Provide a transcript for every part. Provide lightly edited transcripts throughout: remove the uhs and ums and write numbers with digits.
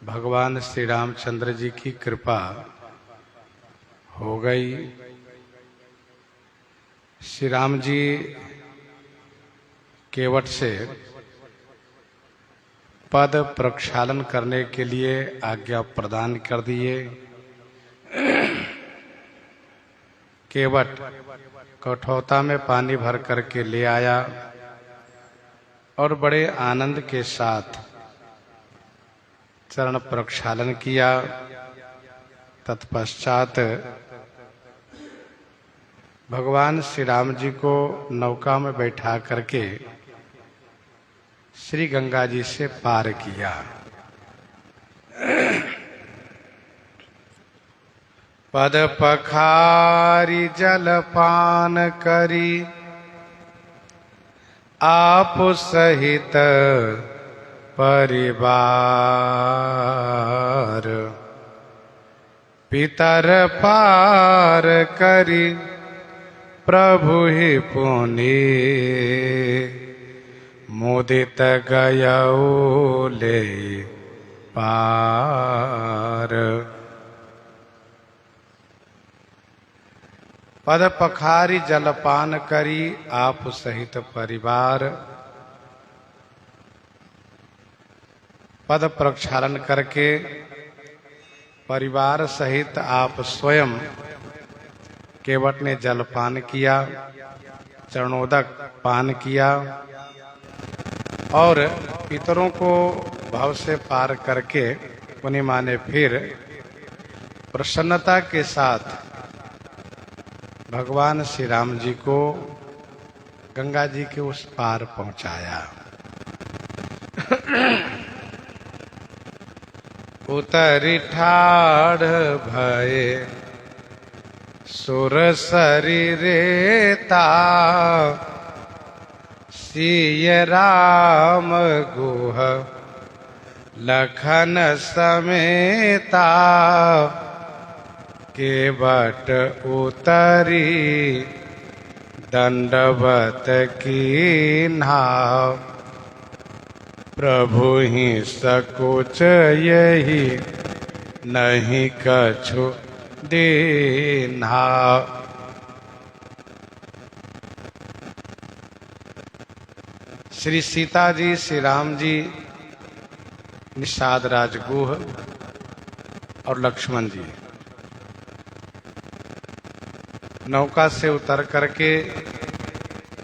भगवान श्री रामचंद्र जी की कृपा हो गई। श्री राम जी केवट से पद प्रक्षालन करने के लिए आज्ञा प्रदान कर दिए। केवट कठौता में पानी भर करके ले आया और बड़े आनंद के साथ चरण प्रक्षालन किया। तत्पश्चात भगवान श्री राम जी को नौका में बैठा करके श्री गंगा जी से पार किया। पद पखारी जलपान करी आप सहित परिवार, पितर पार करी प्रभु ही पुनि, मुदित गयौ ले पार। पद पखारी जलपान करी आप सहित परिवार, पद प्रक्षालन करके परिवार सहित आप स्वयं केवट ने जलपान किया, चरणोदक पान किया और पितरों को भव से पार करके उन्हें माने फिर प्रसन्नता के साथ भगवान श्री राम जी को गंगा जी के उस पार पहुंचाया। उतरी ठाढ़ भये सुर शरीरेता, सिय राम गुह लखन समेता, केवट उतरी दंडवत कीन्हा, प्रभु ही सकुच यही नहीं कछु दीन्हा। श्री सीता जी, श्री राम जी, निषाद राजगुह और लक्ष्मण जी नौका से उतर करके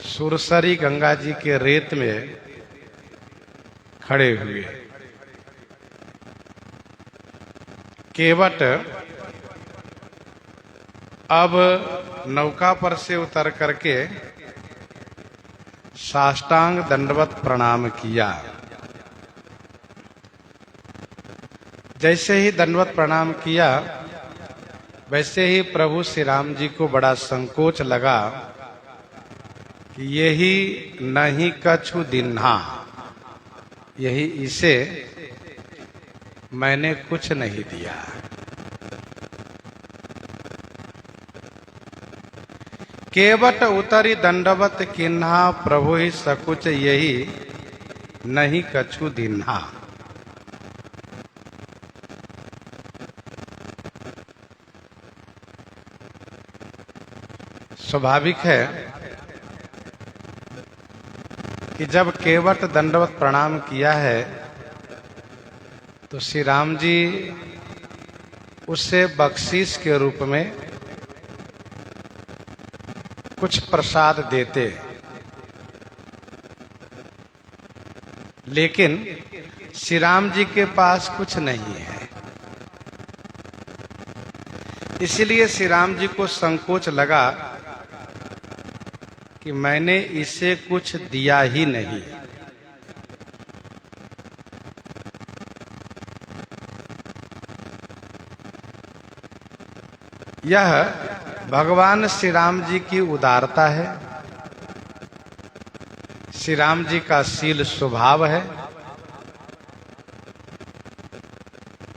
सुरसरी गंगा जी के रेत में खड़े हुए। केवट अब नौका पर से उतर करके साष्टांग दंडवत प्रणाम किया। जैसे ही दंडवत प्रणाम किया वैसे ही प्रभु श्री राम जी को बड़ा संकोच लगा कि यही नहीं कछु दिन्हा, यही इसे मैंने कुछ नहीं दिया। केवट उतरी दंडवत किन्हा, प्रभु ही सकुच यही नहीं कछु दिन्हा। स्वाभाविक है कि जब केवट दंडवत प्रणाम किया है तो श्री राम जी उससे बख्शीश के रूप में कुछ प्रसाद देते, लेकिन श्री राम जी के पास कुछ नहीं है। इसलिए श्री राम जी को संकोच लगा कि मैंने इसे कुछ दिया ही नहीं। यह भगवान श्री राम जी की उदारता है, श्री राम जी का शील स्वभाव है।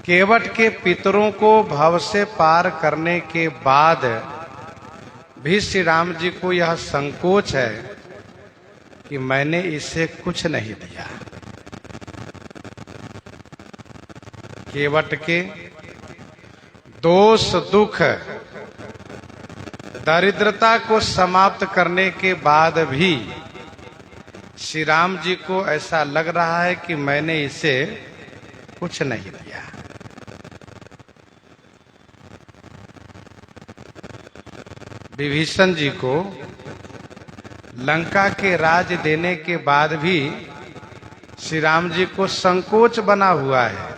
केवट के पितरों को भव से पार करने के बाद भी श्री राम जी को यह संकोच है कि मैंने इसे कुछ नहीं दिया। केवट के दोष दुख दरिद्रता को समाप्त करने के बाद भी श्री राम जी को ऐसा लग रहा है कि मैंने इसे कुछ नहीं दिया। विभीषण जी को लंका के राज देने के बाद भी श्री राम जी को संकोच बना हुआ है।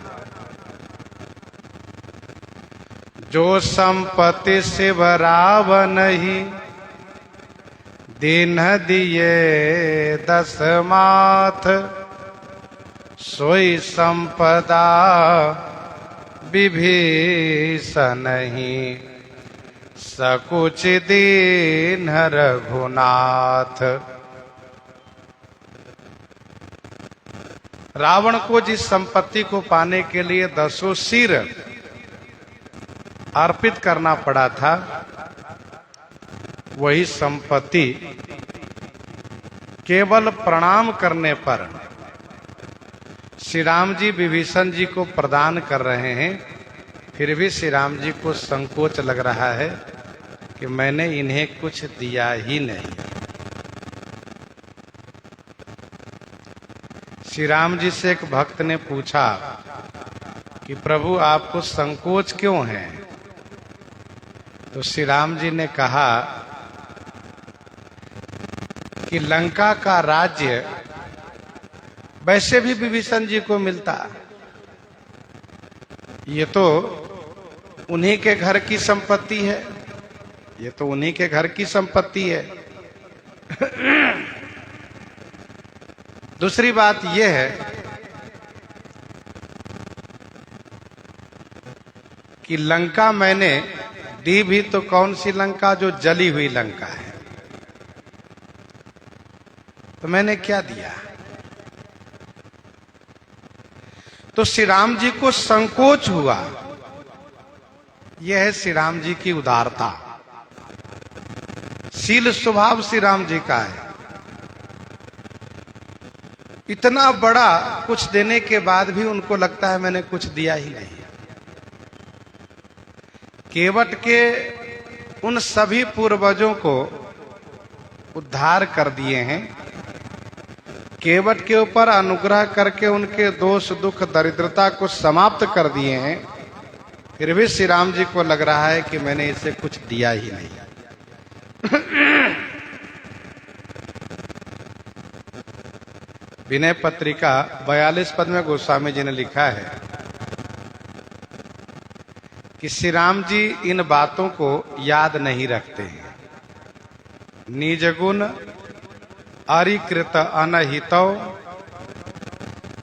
जो संपत्ति शिव रावण ही दीन दिए दस माथ, सोई संपदा विभीषण ही सकुच दीन रघुनाथ। रावण को जिस संपत्ति को पाने के लिए 10 सिर अर्पित करना पड़ा था, वही संपत्ति केवल प्रणाम करने पर श्री राम जी विभीषण जी को प्रदान कर रहे हैं। फिर भी श्री राम जी को संकोच लग रहा है कि मैंने इन्हें कुछ दिया ही नहीं। श्री राम जी से एक भक्त ने पूछा कि प्रभु आपको संकोच क्यों है? तो श्री राम जी ने कहा कि लंका का राज्य वैसे भी विभीषण जी को मिलता, ये तो उन्हीं के घर की संपत्ति है, ये तो उन्हीं के घर की संपत्ति है। दूसरी बात यह है कि लंका मैंने दी भी तो कौन सी लंका? जो जली हुई लंका है। तो मैंने क्या दिया? तो श्री राम जी को संकोच हुआ। यह है श्री राम जी की उदारता, शील स्वभाव श्री राम जी का है। इतना बड़ा कुछ देने के बाद भी उनको लगता है मैंने कुछ दिया ही नहीं। केवट के उन सभी पूर्वजों को उद्धार कर दिए हैं, केवट के ऊपर अनुग्रह करके उनके दोष दुख दरिद्रता को समाप्त कर दिए हैं। फिर भी श्री राम जी को लग रहा है कि मैंने इसे कुछ दिया ही नहीं। विनय पत्रिका 42 पद में गोस्वामी जी ने लिखा है कि श्री राम जी इन बातों को याद नहीं रखते हैं। निज गुण अरिकृत अनहितौ,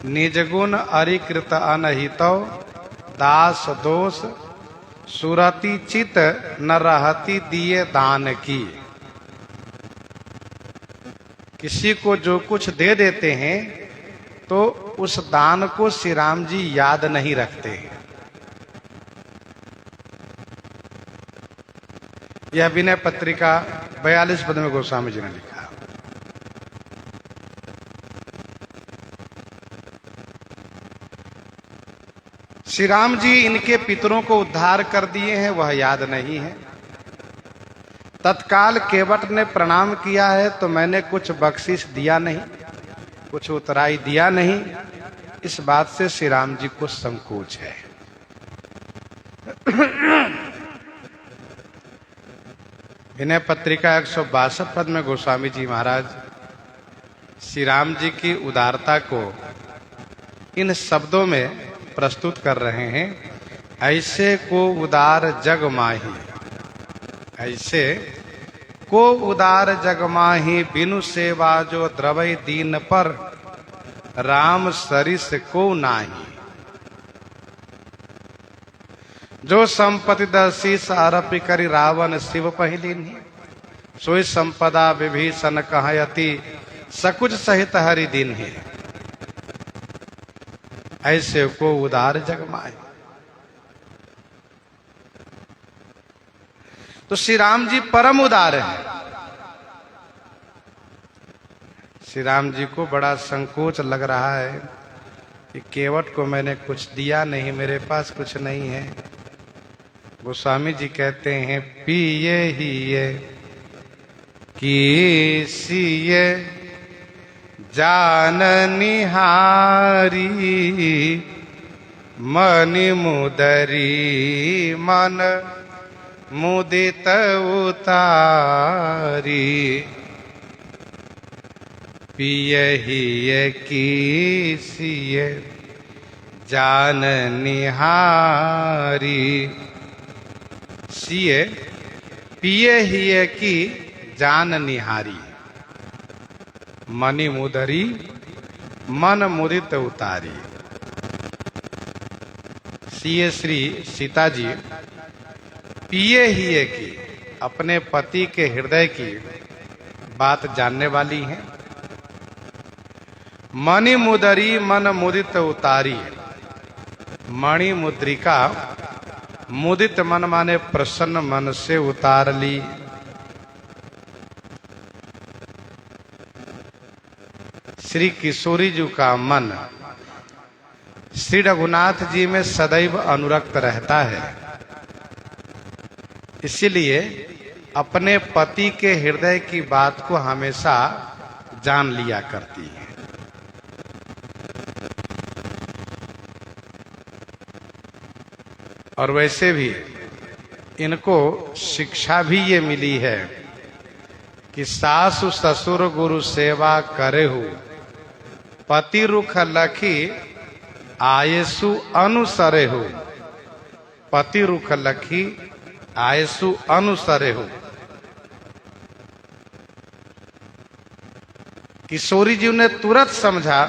निज गुण अरिकृत अनहितौ, दास दोष सुरति चित न रहती दिए दान की। किसी को जो कुछ दे देते हैं तो उस दान को श्री राम जी याद नहीं रखते हैं। यह विनय पत्रिका 42 पद में गोस्वामी जी ने लिखा। श्री राम जी इनके पितरों को उद्धार कर दिए हैं, वह याद नहीं है। तत्काल केवट ने प्रणाम किया है तो मैंने कुछ बख्शिश दिया नहीं, कुछ उतराई दिया नहीं। इस बात से श्री राम जी को संकोच है। विनय पत्रिका 162 पद में गोस्वामी जी महाराज श्री राम जी की उदारता को इन शब्दों में प्रस्तुत कर रहे हैं। ऐसे को उदार जग माही, ऐसे को उदार जग माही, बिनु सेवा जो द्रवै दीन पर, राम सरिस को नाही। जो संपत्ति दशीस आरपि करी, रावण शिव पहिलीन, सोई संपदा विभीषण कहयति, सकुच सहित हरि दिन है। ऐसे को उदार जग माही। तो श्री राम जी परम उदार हैं। श्री राम जी को बड़ा संकोच लग रहा है कि केवट को मैंने कुछ दिया नहीं, मेरे पास कुछ नहीं है। गोस्वामी जी कहते हैं पिए ही ये किसिए जान निहारी, मनि मुदरी मन मुदित उतारी। पिए ही ये किसिए जान निहारी। सिए पिए ही ये की जान निहारी, मनि मुदरी मन मुदित उतारी। सिए श्री सीता जी पिए ही ये की अपने पति के हृदय की बात जानने वाली हैं। मणि मुदरी मन मुदित उतारी। मणि मुद्रिका, मुदित मन माने प्रसन्न मन से उतार ली। श्री किशोरी जी का मन श्री रघुनाथ जी में सदैव अनुरक्त रहता है, इसीलिए अपने पति के हृदय की बात को हमेशा जान लिया करती है। और वैसे भी इनको शिक्षा भी ये मिली है कि सासु ससुर गुरु सेवा करे हो, पति रुख लखी आयसु अनुसरे हो। पति रुख लखी आयसु अनुसरे हो। किशोरी जी ने तुरंत समझा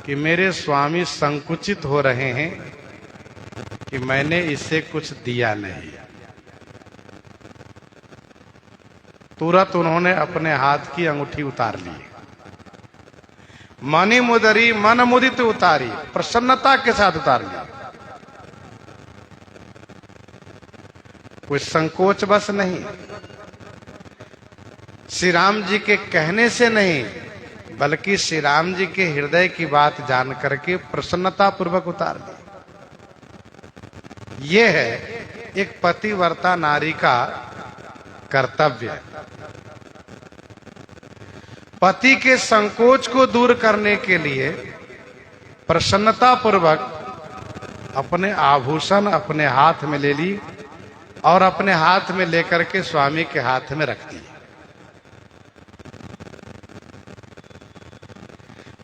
कि मेरे स्वामी संकुचित हो रहे हैं कि मैंने इसे कुछ दिया नहीं। तुरंत उन्होंने अपने हाथ की अंगूठी उतार ली, मणि मुदरी मन मुदित उतारी, प्रसन्नता के साथ उतार ली। कोई संकोच बस नहीं, श्री राम जी के कहने से नहीं, बल्कि श्री राम जी के हृदय की बात जान करके प्रसन्नता पूर्वक उतार ली। ये है एक पतिव्रता नारी का कर्तव्य। पति के संकोच को दूर करने के लिए प्रसन्नता पूर्वक अपने आभूषण अपने हाथ में ले ली और अपने हाथ में लेकर के स्वामी के हाथ में रख दी।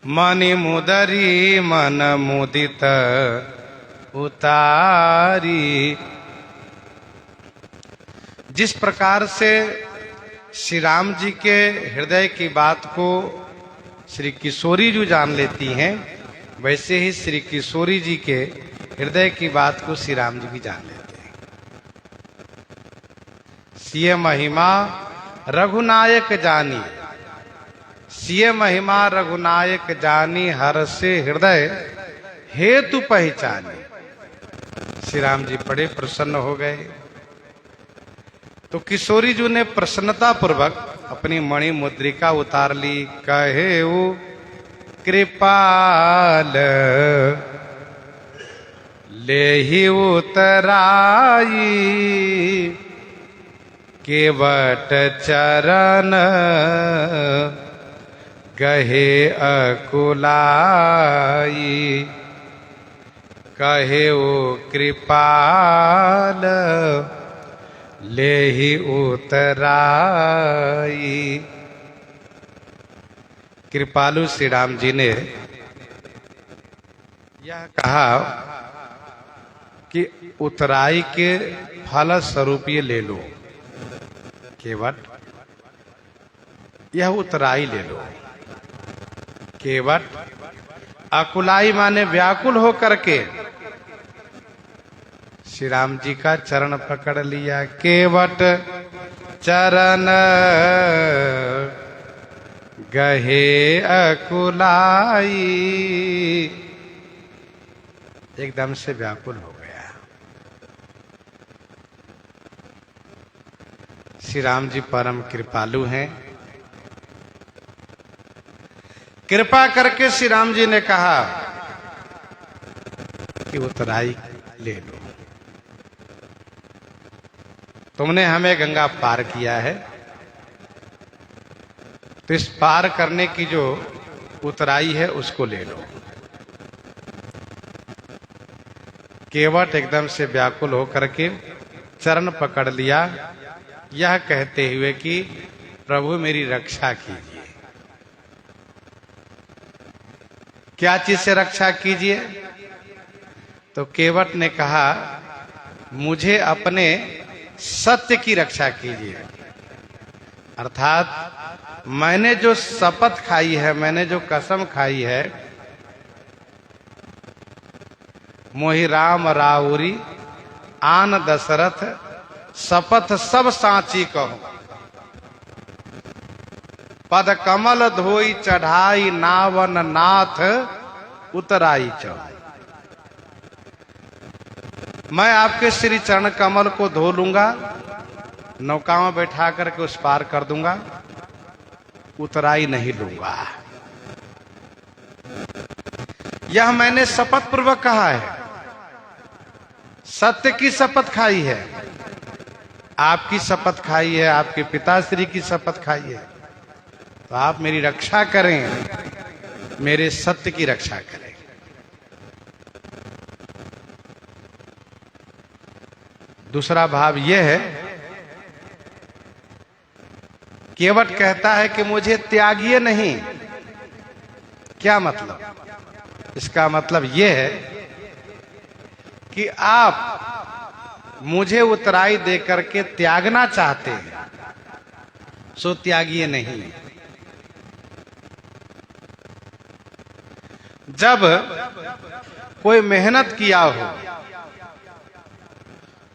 मणि मुदरी मन मुदित उतारी। जिस प्रकार से श्री राम जी के हृदय की बात को श्री किशोरी जी जान लेती हैं, वैसे ही श्री किशोरी जी के हृदय की बात को श्री राम जी भी जान लेते हैं। सिय महिमा रघुनायक जानी, सिय महिमा रघुनायक जानी, हर से हृदय हेतु पहचानी। श्री राम जी बड़े प्रसन्न हो गए। तो किशोरी जी ने प्रसन्नता पूर्वक अपनी मणि मुद्रिका उतार ली। कहे वो कृपाल ले ही उतराई, केवट चरण गहे अकुलाई। कहे वो कृपाल ले ही उतराई। कृपालु श्री राम जी ने यह कहा कि उतराई के फल स्वरूप ये ले लो, केवट यह उतराई ले लो। केवट अकुलाई माने व्याकुल हो करके श्री राम जी का चरण पकड़ लिया। केवट चरण गहे अकुलाई, एकदम से व्याकुल हो गया। श्री राम जी परम कृपालु हैं। कृपा करके श्री राम जी ने कहा कि उतराई ले लो। तुमने हमें गंगा पार किया है, तो इस पार करने की जो उतराई है उसको ले लो। केवट एकदम से व्याकुल होकर के चरण पकड़ लिया, यह कहते हुए कि प्रभु मेरी रक्षा कीजिए। क्या चीज से रक्षा कीजिए? तो केवट ने कहा मुझे अपने सत्य की रक्षा कीजिए। अर्थात मैंने जो शपथ खाई है, मैंने जो कसम खाई है, मोहि राम राउरी आन दशरथ शपथ सब साची कहो, पद कमल धोई चढ़ाई नावन नाथ उतराई चौ। मैं आपके श्री चरण कमल को धो लूंगा, नौका में बैठा करके उस पार कर दूंगा, उतराई नहीं लूंगा। यह मैंने शपथ पूर्वक कहा है, सत्य की शपथ खाई है, आपकी शपथ खाई है, आपके पिताश्री की शपथ खाई है। तो आप मेरी रक्षा करें, मेरे सत्य की रक्षा करें। दूसरा भाव यह है, केवट कहता है कि मुझे त्यागिए नहीं। क्या मतलब? इसका मतलब यह है कि आप मुझे उतराई देकर के त्यागना चाहते हैं, सो त्यागिए नहीं। जब कोई मेहनत किया हो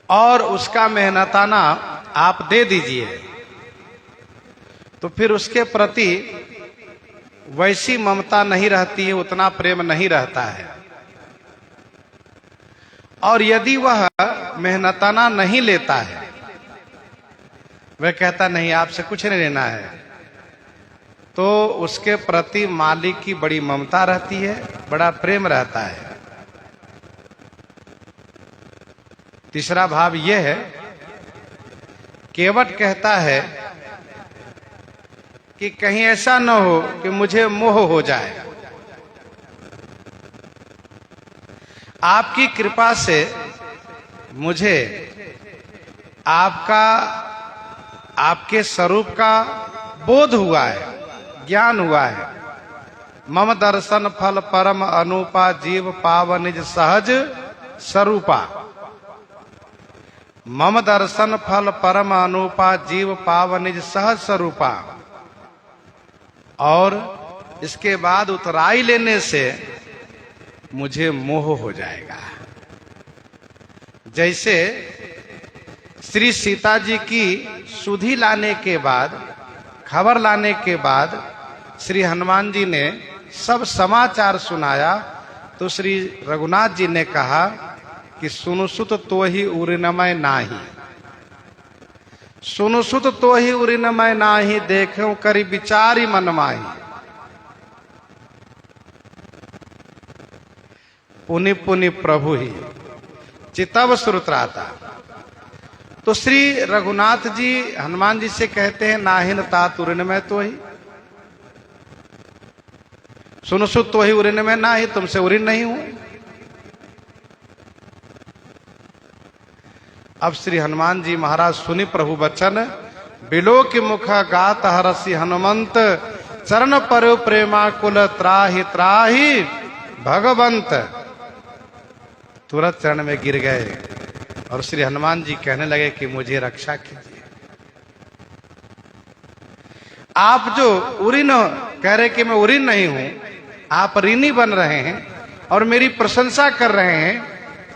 और उसका मेहनताना आप दे दीजिए, तो फिर उसके प्रति वैसी ममता नहीं रहती है, उतना प्रेम नहीं रहता है। और यदि वह मेहनताना नहीं लेता है, वह कहता नहीं आपसे कुछ नहीं लेना है, तो उसके प्रति मालिक की बड़ी ममता रहती है, बड़ा प्रेम रहता है। तीसरा भाव यह है, केवट कहता है कि कहीं ऐसा न हो कि मुझे मोह हो जाए। आपकी कृपा से मुझे आपके स्वरूप का बोध हुआ है, ज्ञान हुआ है। मम दर्शन फल परम अनुपा जीव पाव निज सहज स्वरूपा। मम दर्शन फल परम अनुपा जीव पाव निज सहज स्वरूपा। और इसके बाद उतराई लेने से मुझे मोह हो जाएगा। जैसे श्री सीता जी की सुधि लाने के बाद, खबर लाने के बाद श्री हनुमान जी ने सब समाचार सुनाया, तो श्री रघुनाथ जी ने कहा कि सुनु सुत तो ही उरिनमय नाही, सुनु सुत तो ही उरिनमय नाही, देखो करी विचारी मन माही। पुनि पुनि प्रभु ही चितव श्रुत्राता। तो श्री रघुनाथ जी हनुमान जी से कहते हैं नाहिन तात उरिनमय तो ही, सुनु सुत तो ही उरिनमय नाही, तुमसे उरिन नहीं हूं। अब श्री हनुमान जी महाराज सुनि प्रभु वचन, बिलो की मुख गात हरसि हनुमंत, चरण पर प्रेमा कुल त्राहि त्राहि भगवंत। तुरंत चरण में गिर गए और श्री हनुमान जी कहने लगे कि मुझे रक्षा कीजिए। आप जो उरिन कह रहे कि मैं उरिन नहीं हूं, आप ऋणी बन रहे हैं और मेरी प्रशंसा कर रहे हैं,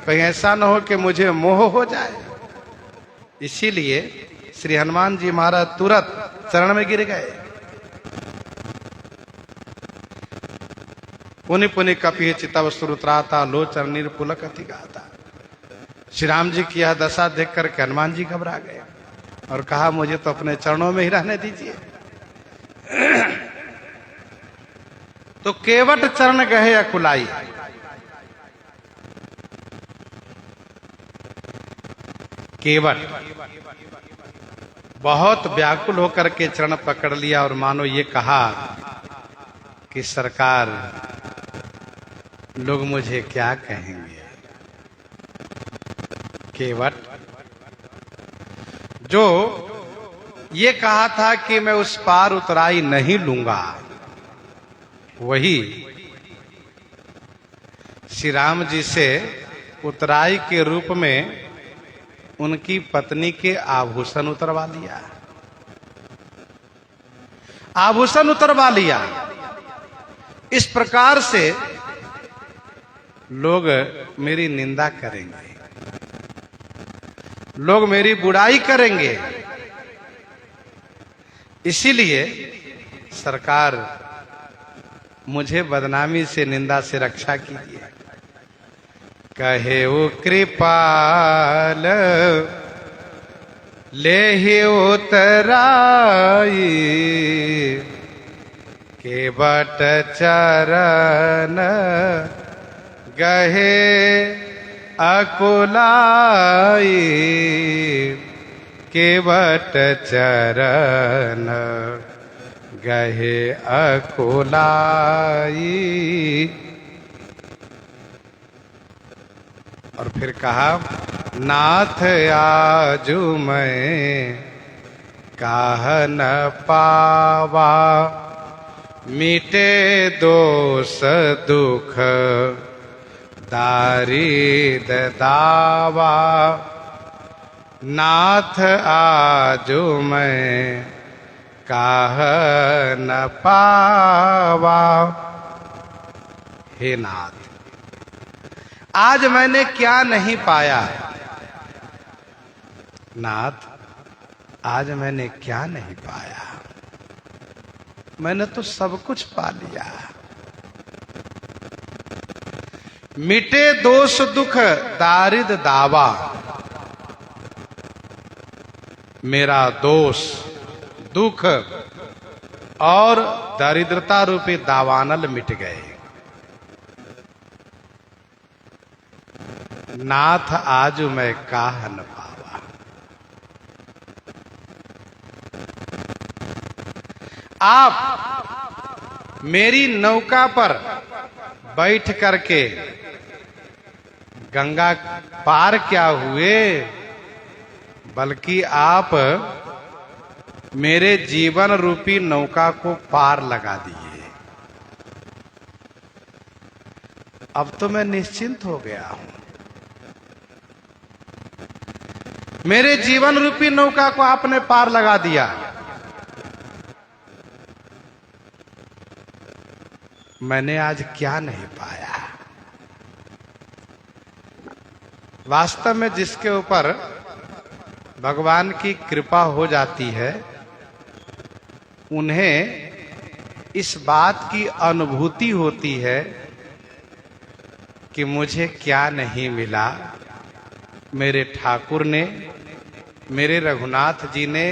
कहीं ऐसा न हो कि मुझे मोह हो जाए। इसीलिए श्री हनुमान जी महाराज तुरंत चरण में गिर गए। पुनि पुनि कपि चितव श्रुत्राता, लोचन निर्पुलक अति गाता। श्री राम जी की यह दशा देख करके हनुमान जी घबरा गए और कहा मुझे तो अपने चरणों में ही रहने दीजिए। तो केवट चरण गहे अकुलाई। केवट बहुत व्याकुल होकर के चरण पकड़ लिया और मानो ये कहा कि सरकार, लोग मुझे क्या कहेंगे। केवट जो ये कहा था कि मैं उस पार उतराई नहीं लूंगा, वही श्री राम जी से उतराई के रूप में उनकी पत्नी के आभूषण उतरवा लिया, आभूषण उतरवा लिया। इस प्रकार से लोग मेरी निंदा करेंगे, लोग मेरी बुराई करेंगे, इसीलिए सरकार मुझे बदनामी से, निंदा से रक्षा कीजिए। कहे वो कृपाल ले ही उतराई, केवट चरण गहे अकुलाई, केवट चरण गहे अकुलाई। और फिर कहा, नाथ आजू मैं काह न पावा, मिटे दोष दुख दारिद दावा। नाथ आजू मैं काह न पावा। हे नाथ, आज मैंने क्या नहीं पाया। नाथ, आज मैंने क्या नहीं पाया, मैंने तो सब कुछ पा लिया। मिटे दोष दुख दारिद दावा, मेरा दोष दुख और दरिद्रता रूपी दावानल मिट गए। नाथ आज मैं काह न पावा। आप मेरी नौका पर बैठ करके गंगा पार क्या हुए, बल्कि आप मेरे जीवन रूपी नौका को पार लगा दिए। अब तो मैं निश्चिंत हो गया हूं। मेरे जीवन रूपी नौका को आपने पार लगा दिया। मैंने आज क्या नहीं पाया। वास्तव में जिसके ऊपर भगवान की कृपा हो जाती है, उन्हें इस बात की अनुभूति होती है कि मुझे क्या नहीं मिला। मेरे ठाकुर ने, मेरे रघुनाथ जी ने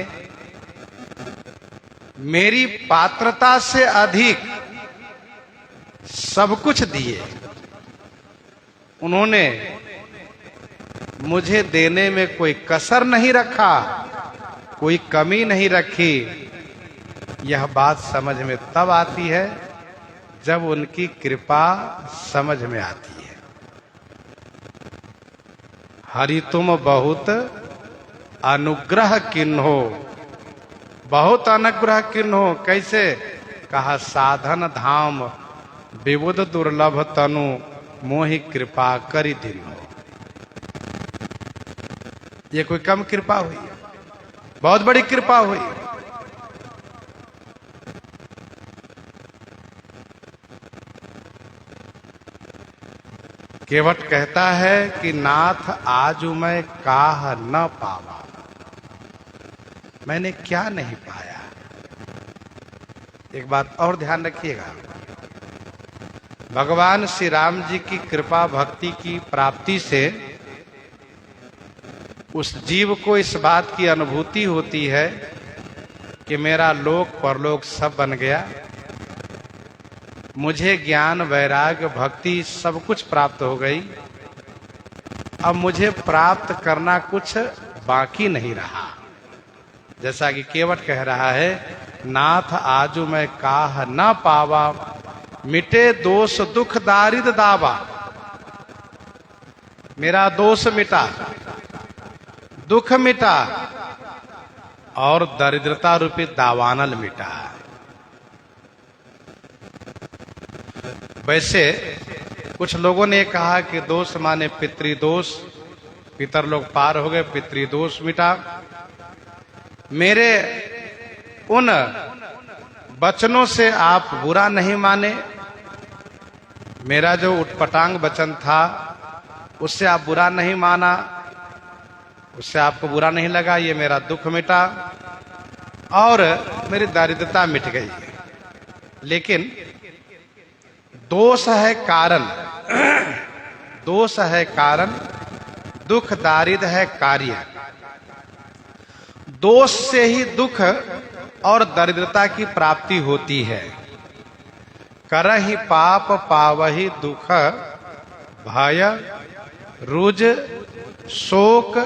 मेरी पात्रता से अधिक सब कुछ दिए। उन्होंने मुझे देने में कोई कसर नहीं रखा, कोई कमी नहीं रखी। यह बात समझ में तब आती है जब उनकी कृपा समझ में आती है। हरि तुम बहुत अनुग्रह किन्हो, बहुत अनुग्रह किन्हो। कैसे? कहा, साधन धाम विबुध दुर्लभ तनु, मोहि कृपा करि दिन्हो। ये कोई कम कृपा हुई, बहुत बड़ी कृपा हुई। केवट कहता है कि नाथ आज मैं काह न पावा, मैंने क्या नहीं पाया। एक बात और ध्यान रखिएगा, भगवान श्री राम जी की कृपा भक्ति की प्राप्ति से उस जीव को इस बात की अनुभूति होती है कि मेरा लोक परलोक सब बन गया, मुझे ज्ञान वैराग्य भक्ति सब कुछ प्राप्त हो गई। अब मुझे प्राप्त करना कुछ बाकी नहीं रहा। जैसा कि केवट कह रहा है, नाथ आजू मैं काह न पावा, मिटे दोष दुख दारिद दावा। मेरा दोष मिटा, दुख मिटा और दरिद्रता रूपी दावानल मिटा। वैसे कुछ लोगों ने कहा कि दोष माने पितृदोष, पितर लोग पार हो गए, पितृदोष मिटा। मेरे उन वचनों से आप बुरा नहीं माने, मेरा जो उटपटांग वचन था उससे आप बुरा नहीं माना, उससे आपको बुरा नहीं लगा, ये मेरा दुख मिटा और मेरी दारिद्रता मिट गई। लेकिन दोष है कारण, दोष है कारण, दुख दारिद्र है कार्य। दोष से ही दुख और दरिद्रता की प्राप्ति होती है। करहि पाप पावहि दुख, भय रुज शोक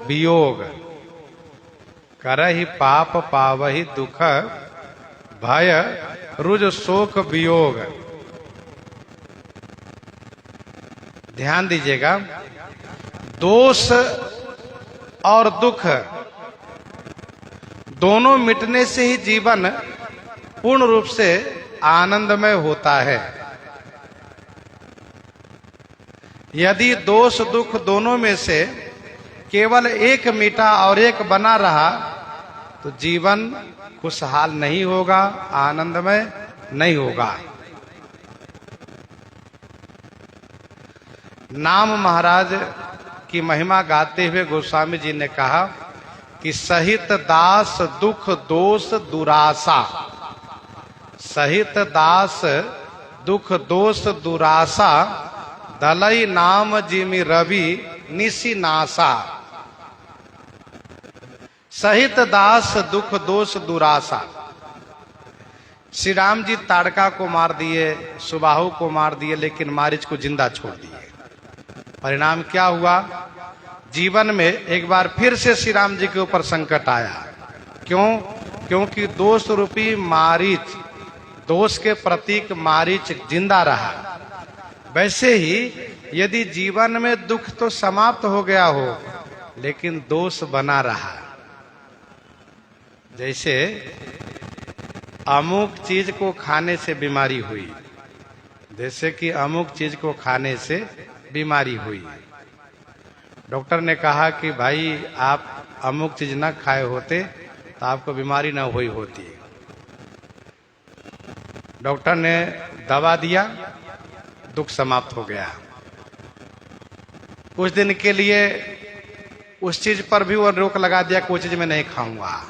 वियोग। करहि पाप पावहि दुख, भय रुज शोक वियोग। ध्यान दीजिएगा, दोष और दुख दोनों मिटने से ही जीवन पूर्ण रूप से आनंदमय होता है। यदि दोष दुख दोनों में से केवल एक मिटा और एक बना रहा तो जीवन खुशहाल नहीं होगा, आनंदमय नहीं होगा। नाम महाराज की महिमा गाते हुए गोस्वामी जी ने कहा कि सहित दास दुख दोष दुरासा, सहित दास दुख दोष दुरासा, दलई नाम जिमि रवि निशि नासा। सहित दास दुख दोष दुरासा। श्री राम जी ताड़का को मार दिए, सुबाहु को मार दिए, लेकिन मारीच को जिंदा छोड़ दिए। परिणाम क्या हुआ? जीवन में एक बार फिर से श्री राम जी के ऊपर संकट आया। क्यों? क्योंकि दोष रूपी मारीच, दोष के प्रतीक मारीच जिंदा रहा। वैसे ही यदि जीवन में दुख तो समाप्त हो गया हो लेकिन दोष बना रहा, जैसे अमुक चीज को खाने से बीमारी हुई, जैसे कि अमुक चीज को खाने से बीमारी हुई, डॉक्टर ने कहा कि भाई आप अमुक चीज ना खाए होते तो आपको बीमारी ना हुई होती। डॉक्टर ने दवा दिया, दुख समाप्त हो गया। कुछ दिन के लिए उस चीज पर भी वो रोक लगा दिया, कोई चीज मैं नहीं खाऊंगा,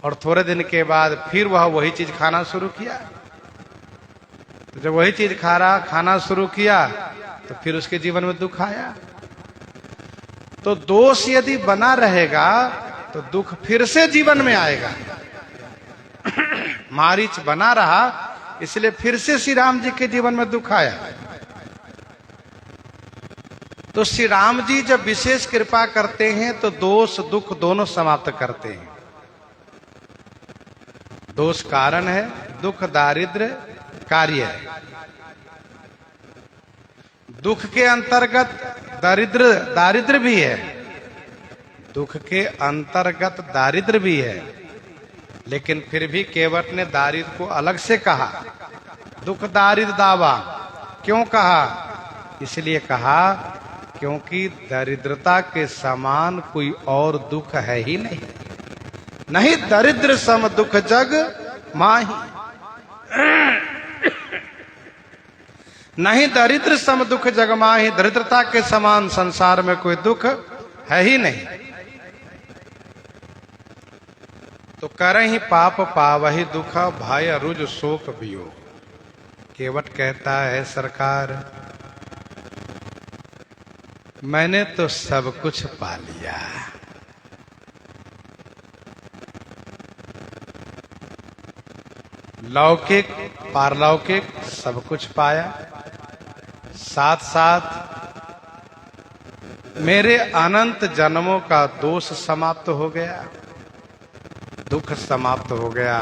और थोड़े दिन के बाद फिर वह वही चीज खाना शुरू किया। तो जब वही चीज खाना शुरू किया तो फिर उसके जीवन में दुख आया। तो दोष यदि बना रहेगा तो दुख फिर से जीवन में आएगा। मारीच बना रहा, इसलिए फिर से श्री राम जी के जीवन में दुख आया। तो श्री राम जी जब विशेष कृपा करते हैं तो दोष दुख दोनों समाप्त करते हैं। दोष कारण है, दुख दारिद्र कार्य है। दुख के अंतर्गत दारिद्र भी है, दुख के अंतर्गत दारिद्र भी है, लेकिन फिर भी केवट ने दारिद्र को अलग से कहा, दुख दारिद्र दावा। क्यों कहा? इसलिए कहा क्योंकि दरिद्रता के समान कोई और दुख है ही नहीं। नहीं दरिद्र सम दुख जग माही, नहीं दरिद्र सम दुख जग माही। दरिद्रता के समान संसार में कोई दुख है ही नहीं। तो करहि पाप पावहि दुख, भय रुज शोक वियोग। केवट कहता है सरकार मैंने तो सब कुछ पा लिया, लौकिक पारलौकिक सब कुछ पाया, साथ साथ मेरे अनंत जन्मों का दोष समाप्त हो गया, दुख समाप्त हो गया,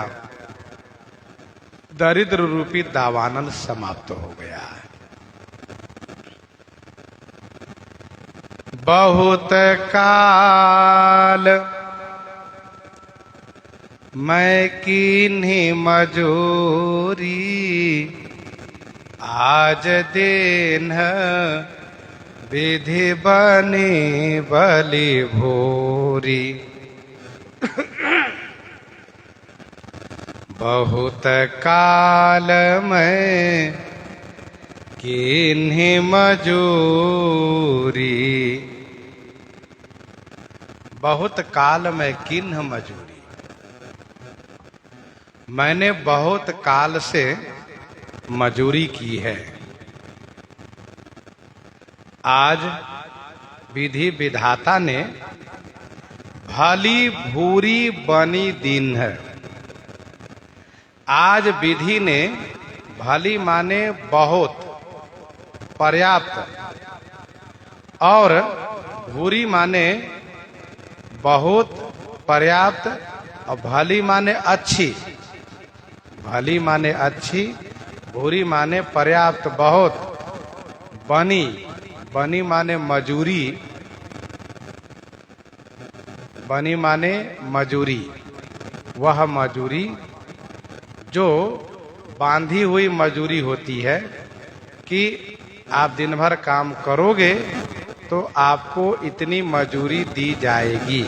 दरिद्र रूपी दावानल समाप्त हो गया। बहुत काल मैं कीन्ही मजूरी, आज दिन विधि बनी बलि भूरी। बहुत काल मैं कीन्ही मजूरी, बहुत काल में किन्ह मजूरी। मैंने बहुत काल से मजूरी की है, आज विधि विधाता ने भली भूरी बनी दिन है। आज विधि ने भली माने बहुत, पर्याप्त, और भूरी माने बहुत, पर्याप्त, और भली माने अच्छी। भली माने अच्छी, भूरी माने पर्याप्त, बहुत, बनी, बनी माने मजूरी, बनी माने मजूरी। वह मजूरी जो बांधी हुई मजूरी होती है कि आप दिन भर काम करोगे तो आपको इतनी मजूरी दी जाएगी।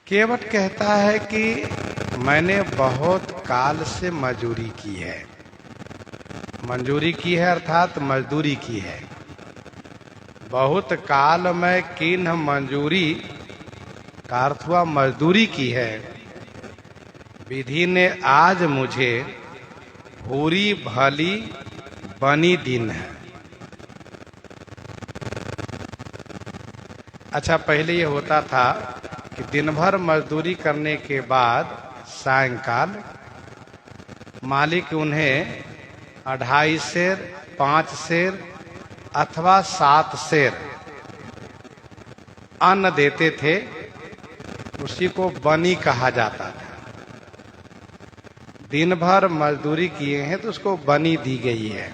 केवट कहता है कि मैंने बहुत काल से मजूरी की है। मंजूरी की है अर्थात मजदूरी की है। बहुत काल में किन्ह मंजूरी का अर्थ हुआ मजदूरी की है। विधि ने आज मुझे भूरी भली बनी दिन है। अच्छा, पहले ये होता था कि दिन भर मजदूरी करने के बाद सायंकाल मालिक उन्हें 2.5 सेर, 5 सेर अथवा 7 सेर अन्न देते थे। उसी को बनी कहा जाता था। दिन भर मजदूरी किए हैं तो उसको बनी दी गई है।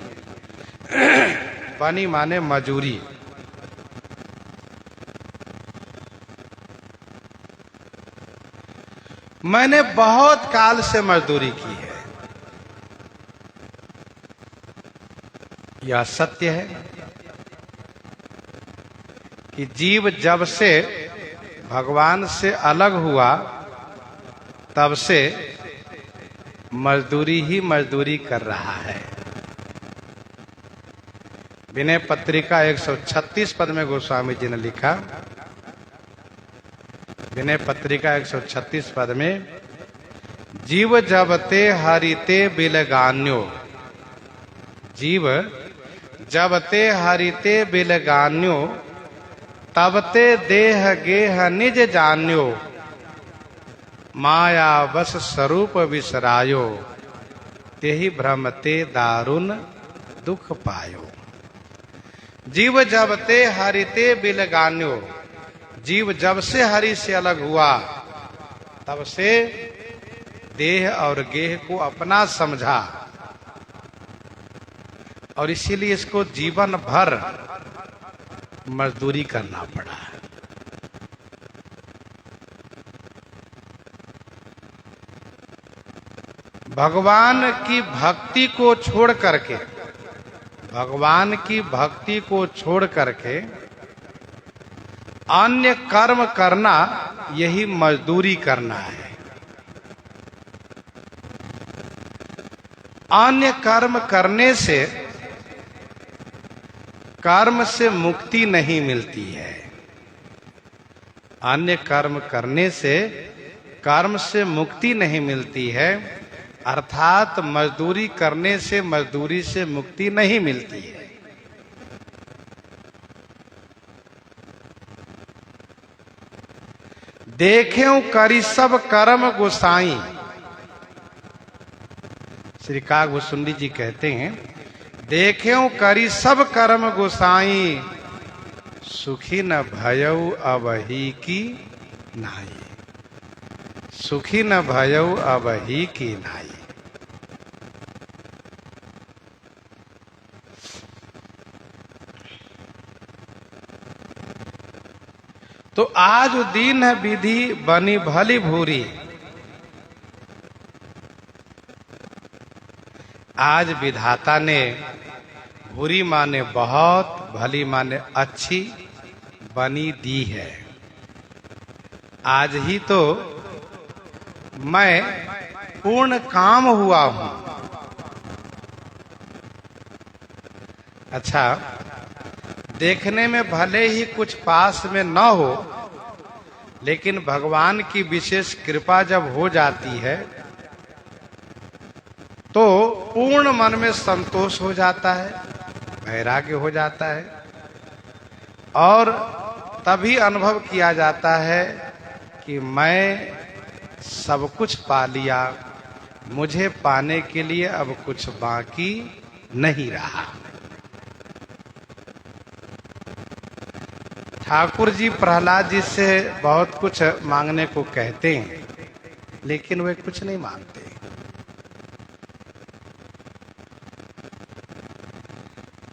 बनी माने मजूरी। मैंने बहुत काल से मजदूरी की है, यह सत्य है कि जीव जब से भगवान से अलग हुआ तब से मजदूरी ही मजदूरी कर रहा है। विनय पत्रिका 136 पद में गोस्वामी जी ने लिखा, विनय पत्रिका 136 पद में, जीव जबते हरिते बिलगान्यो, जीव जबते हरिते बिलगान्यो, तबते देह गेह निज जान्यो, माया बस स्वरूप विसरायो, तेहि भ्रमते दारुण दुख पायो। जीव जबते हरिते बिलगान्यो, जीव जब से हरि से अलग हुआ तब से देह और गेह को अपना समझा और इसीलिए इसको जीवन भर मजदूरी करना पड़ा। भगवान की भक्ति को छोड़ करके, भगवान की भक्ति को छोड़ करके अन्य कर्म करना यही मजदूरी करना है। अन्य कर्म करने से कर्म से मुक्ति नहीं मिलती है। अन्य कर्म करने से कर्म से मुक्ति नहीं मिलती है, अर्थात मजदूरी करने से मजदूरी से मुक्ति नहीं मिलती है। देखें करी सब कर्म गोसाई, श्री काग भुसुंडी जी कहते हैं, देख्यो करी सब कर्म गोसाई, सुखी न भयऊ अबही की नाई। सुखी न भयऊ अबही की नाई। तो आज दीन विधि बनी भली भूरी। आज विधाता ने भूरी माने बहुत, भली माने अच्छी बनी दी है। आज ही तो मैं पूर्ण काम हुआ हूं। अच्छा, देखने में भले ही कुछ पास में न हो, लेकिन भगवान की विशेष कृपा जब हो जाती है तो पूर्ण मन में संतोष हो जाता है, वैराग्य हो जाता है, और तभी अनुभव किया जाता है कि मैं सब कुछ पा लिया, मुझे पाने के लिए अब कुछ बाकी नहीं रहा। ठाकुर जी प्रहलाद जी से बहुत कुछ मांगने को कहते हैं, लेकिन वे कुछ नहीं मांगते।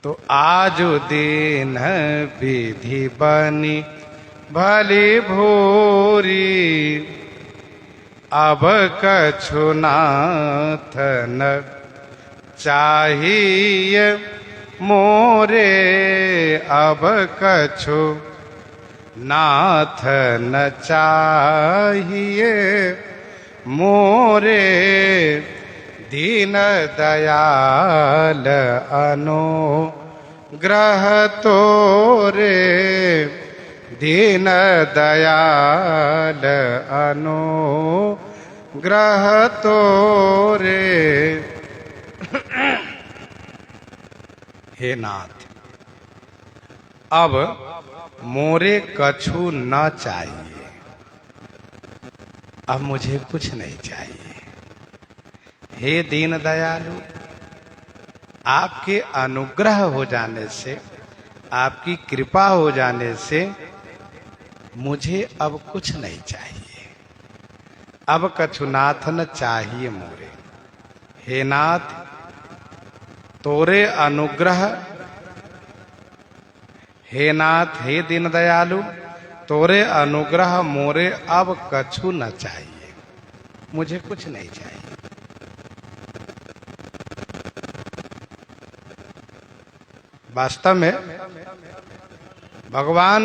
तो आज दीन विधि बनी भली भूरी, अब कछु नाथ न चाहिए मोरे। अब कछु नाथ न चाहिए मोरे, दीन दयाल अनुग्रह तोरे। दीन दयाल अनुग्रह तोरे। हे नाथ, अब मोरे कछु न चाहिए, अब मुझे कुछ नहीं चाहिए। हे दीन दयालु, आपके अनुग्रह हो जाने से, आपकी कृपा हो जाने से मुझे अब कुछ नहीं चाहिए। अब कछु नाथ न चाहिए मोरे। हे नाथ, तोरे अनुग्रह, हे नाथ, हे दीन दयालु, तोरे अनुग्रह मोरे अब कछु न चाहिए, मुझे कुछ नहीं चाहिए। वास्तव में भगवान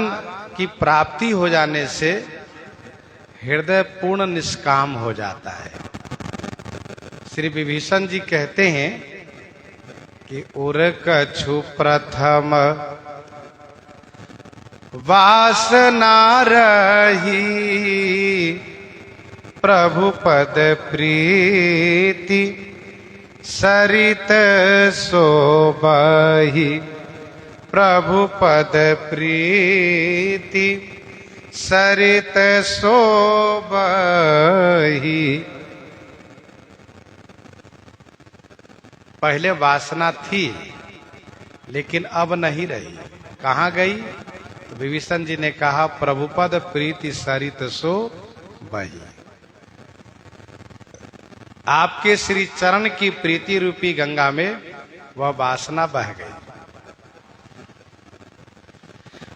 की प्राप्ति हो जाने से हृदय पूर्ण निष्काम हो जाता है। श्री विभीषण जी कहते हैं कि उर कछु प्रथम वासना रही, प्रभु पद प्रीति सरित सोबही। प्रभु पद प्रीति सरित सोबही। पहले वासना थी, लेकिन अब नहीं रही। कहाँ गई? तो विभीषण जी ने कहा, प्रभुपद प्रीति सरित सो बही। आपके श्री चरण की प्रीति रूपी गंगा में वह वासना बह गई।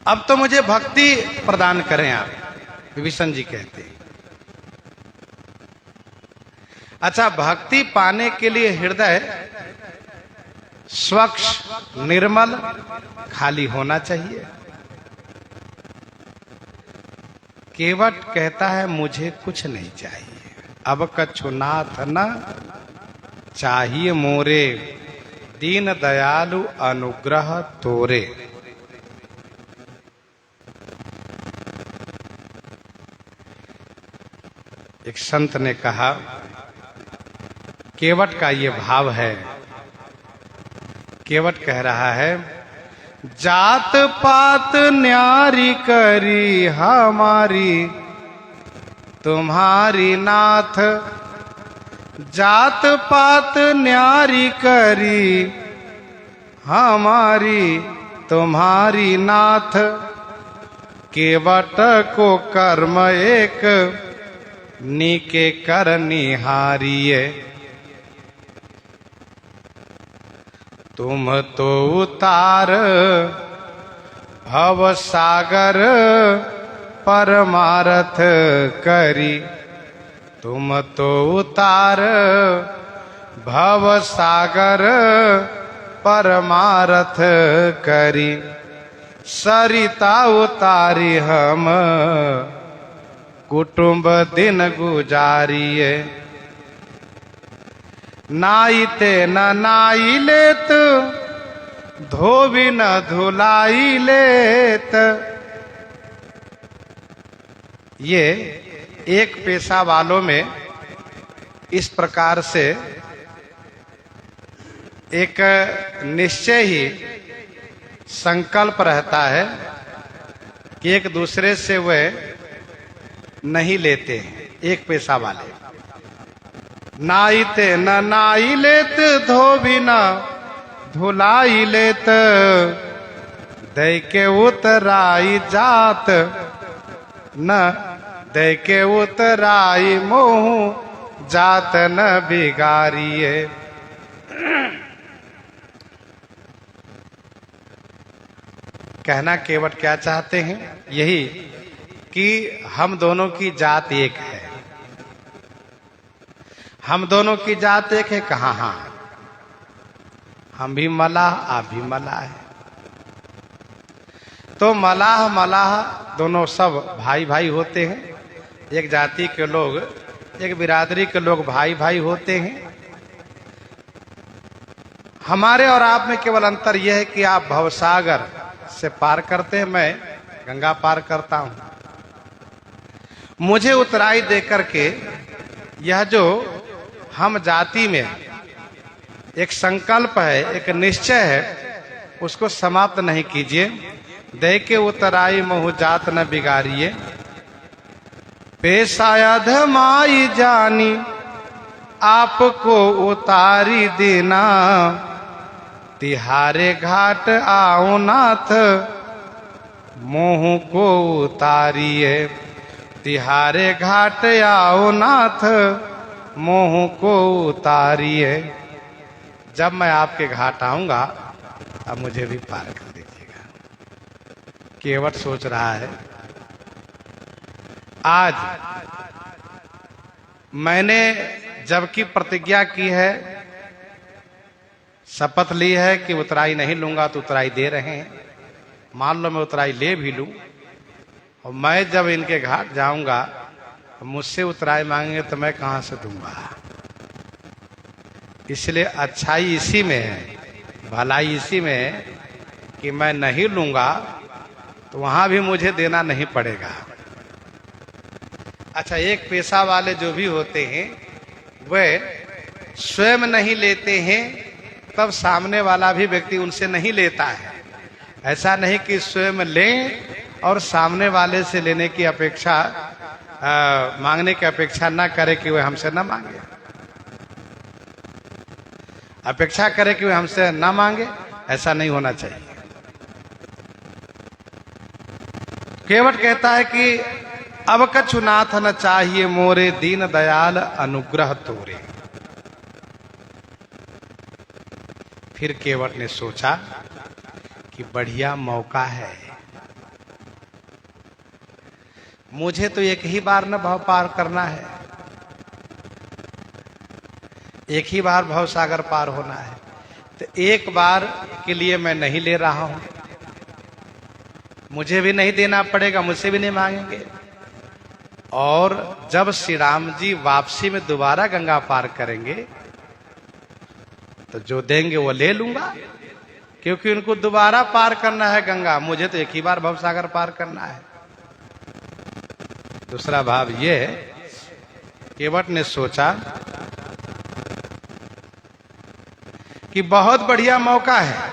अब तो मुझे भक्ति प्रदान करें आप, विभीषण जी कहते हैं। अच्छा, भक्ति पाने के लिए हृदय स्वच्छ, निर्मल, खाली होना चाहिए। केवट कहता है मुझे कुछ नहीं चाहिए, अब कछु नाथ न चाहिए मोरे, दीन दयालु अनुग्रह तोरे। एक संत ने कहा, केवट का ये भाव है। केवट कह रहा है, जात पात न्यारी करी हमारी तुम्हारी नाथ। जात पात न्यारी करी हमारी तुम्हारी नाथ, केवट को कर्म एक नीके कर निहारिये। तुम तो उतार भव सागर परमारथ करी। तुम तो उतार भव सागर परमारथ करी। सरिता उतारी हम कुटुंब दिन गुजारिये। नाईते न नाई लेत, धोबी न धुलाई लेत। ये एक पेशा वालों में इस प्रकार से एक निश्चय ही संकल्प रहता है कि एक दूसरे से वह नहीं लेते हैं। एक पेशा वाले नाईते न नाई लेत, धोबी न धुलाई लेत। दे के उतराई जात, न दे के उतराई मोह जात न बिगारिये। कहना केवट क्या चाहते हैं? यही कि हम दोनों की जात एक है। हम दोनों की जात एक है। कहाँ? हाँ, हम भी मलाह, आप भी मलाह है। तो मलाह मलाह दोनों सब भाई भाई होते हैं। एक जाति के लोग, एक बिरादरी के लोग भाई भाई होते हैं। हमारे और आप में केवल अंतर यह है कि आप भवसागर से पार करते हैं, मैं गंगा पार करता हूं। मुझे उतराई देकर के यह जो हम जाति में एक संकल्प है, एक निश्चय है, उसको समाप्त नहीं कीजिए। दे के उतराई मोह जात न बिगाड़िए। पेशायध माई जानी आपको उतारी देना। तिहारे घाट आओ नाथ मोह को उतारिए। तिहारे घाट आओ नाथ मोह को उतारिए। जब मैं आपके घाट आऊंगा अब मुझे भी पार कर दीजिएगा। केवट सोच रहा है, आज मैंने जबकि प्रतिज्ञा की है, शपथ ली है कि उतराई नहीं लूंगा, तो उतराई दे रहे हैं। मान लो मैं उतराई ले भी लूं, और मैं जब इनके घाट जाऊंगा मुझसे उतराई मांगेंगे तो मैं कहां से दूंगा। इसलिए अच्छाई इसी में है, भलाई इसी में है कि मैं नहीं लूंगा तो वहां भी मुझे देना नहीं पड़ेगा। अच्छा, एक पेशा वाले जो भी होते हैं वह स्वयं नहीं लेते हैं, तब सामने वाला भी व्यक्ति उनसे नहीं लेता है। ऐसा नहीं कि स्वयं लें और सामने वाले से लेने की अपेक्षा, मांगने की अपेक्षा ना करे कि वह हमसे ना मांगे। अपेक्षा करे कि वह हमसे ना मांगे, ऐसा नहीं होना चाहिए। केवट कहता है कि अब कछु नाथ न चाहिए मोरे, दीन दयाल अनुग्रह तोरे। फिर केवट ने सोचा कि बढ़िया मौका है, मुझे तो एक ही बार न भव पार करना है, एक ही बार भव सागर पार होना है। तो एक बार के लिए मैं नहीं ले रहा हूं, मुझे भी नहीं देना पड़ेगा, मुझसे भी नहीं मांगेंगे। और जब श्री राम जी वापसी में दोबारा गंगा पार करेंगे तो जो देंगे वो ले लूंगा, क्योंकि उनको दोबारा पार करना है गंगा, मुझे तो एक ही बार भवसागर पार करना है। दूसरा भाव ये है, केवट ने सोचा कि बहुत बढ़िया मौका है,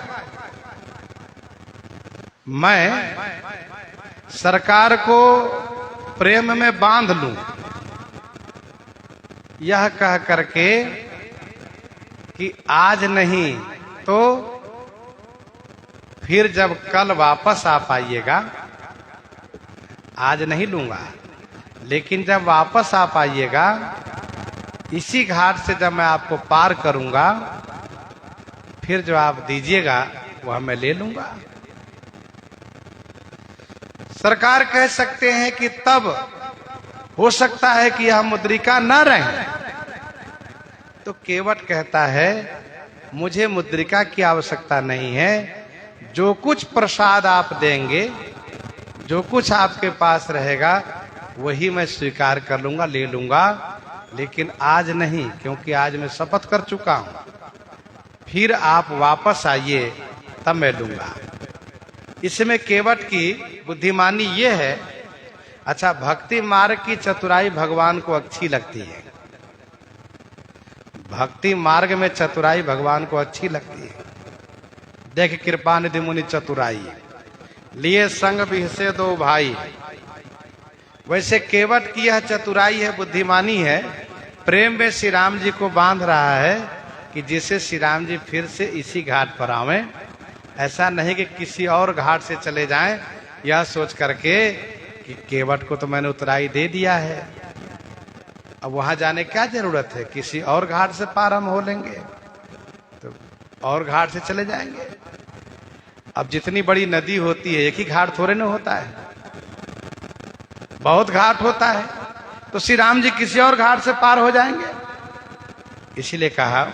मैं सरकार को प्रेम में बांध लूं। यह कह करके कि आज नहीं तो फिर जब कल वापस आ पाइएगा, आज नहीं लूंगा, लेकिन जब वापस आ पाइएगा इसी घाट से जब मैं आपको पार करूंगा, फिर जो आप दीजिएगा वह मैं ले लूंगा। सरकार कह सकते हैं कि तब हो सकता है कि यह मुद्रिका न रहे, तो केवट कहता है मुझे मुद्रिका की आवश्यकता नहीं है, जो कुछ प्रसाद आप देंगे, जो कुछ आपके पास रहेगा वही मैं स्वीकार कर लूंगा, ले लूंगा, लेकिन आज नहीं, क्योंकि आज मैं शपथ कर चुका हूं। फिर आप वापस आइए तब मैं लूंगा। इसमें केवट की बुद्धिमानी ये है, अच्छा भक्ति मार्ग की चतुराई भगवान को अच्छी लगती है, भक्ति मार्ग में चतुराई भगवान को अच्छी लगती है। देख कृपा निधि मुनि चतुराई, लिए संग बिहसे दो भाई। वैसे केवट की यह चतुराई है, बुद्धिमानी है, प्रेम में श्री राम जी को बांध रहा है कि जिसे श्री राम जी फिर से इसी घाट पर आवें, ऐसा नहीं कि किसी और घाट से चले जाएं, यह सोच करके कि केवट को तो मैंने उतराई दे दिया है, अब वहां जाने क्या जरूरत है, किसी और घाट से पार हम हो लेंगे, तो और घाट से चले जाएंगे। अब जितनी बड़ी नदी होती है एक ही घाट थोड़े न होता है, बहुत घाट होता है, तो श्री राम जी किसी और घाट से पार हो जाएंगे। इसीलिए कहा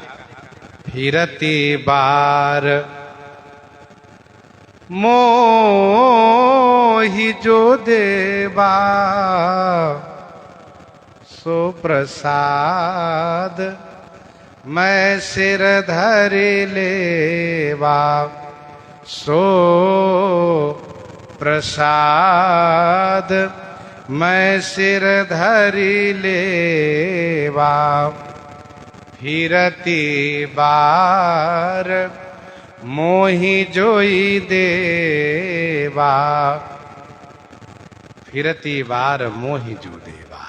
फिरती बार मोहि जो देवा, सो प्रसाद मैं सिर धरि लेवा, सो प्रसाद मैं सिर धरि लेवा। फिरती बार मोहि जोई देवा, फिरती बार मोहि जो देवा।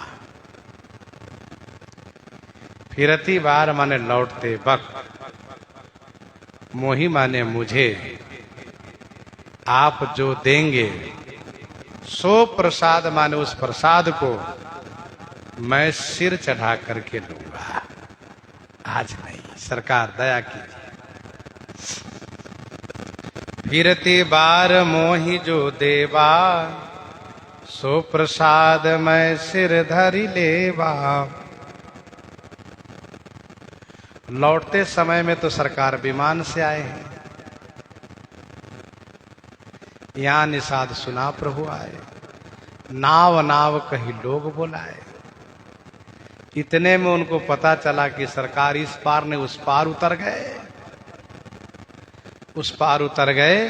फिरती बार माने लौटते वक्त, मोहि माने मुझे, आप जो देंगे, सो प्रसाद माने उस प्रसाद को मैं सिर चढ़ा करके लूंगा, आज नहीं, सरकार दया कीजिए। फिरती बार मोहि जो देवा, सो प्रसाद मैं सिर धरि लेवा। लौटते समय में तो सरकार विमान से आए हैं, यहाँ निषाद सुना प्रभु आए, नाव नाव कहीं लोग बुलाए। इतने में उनको पता चला कि सरकार इस पार ने उस पार उतर गए, उस पार उतर गए।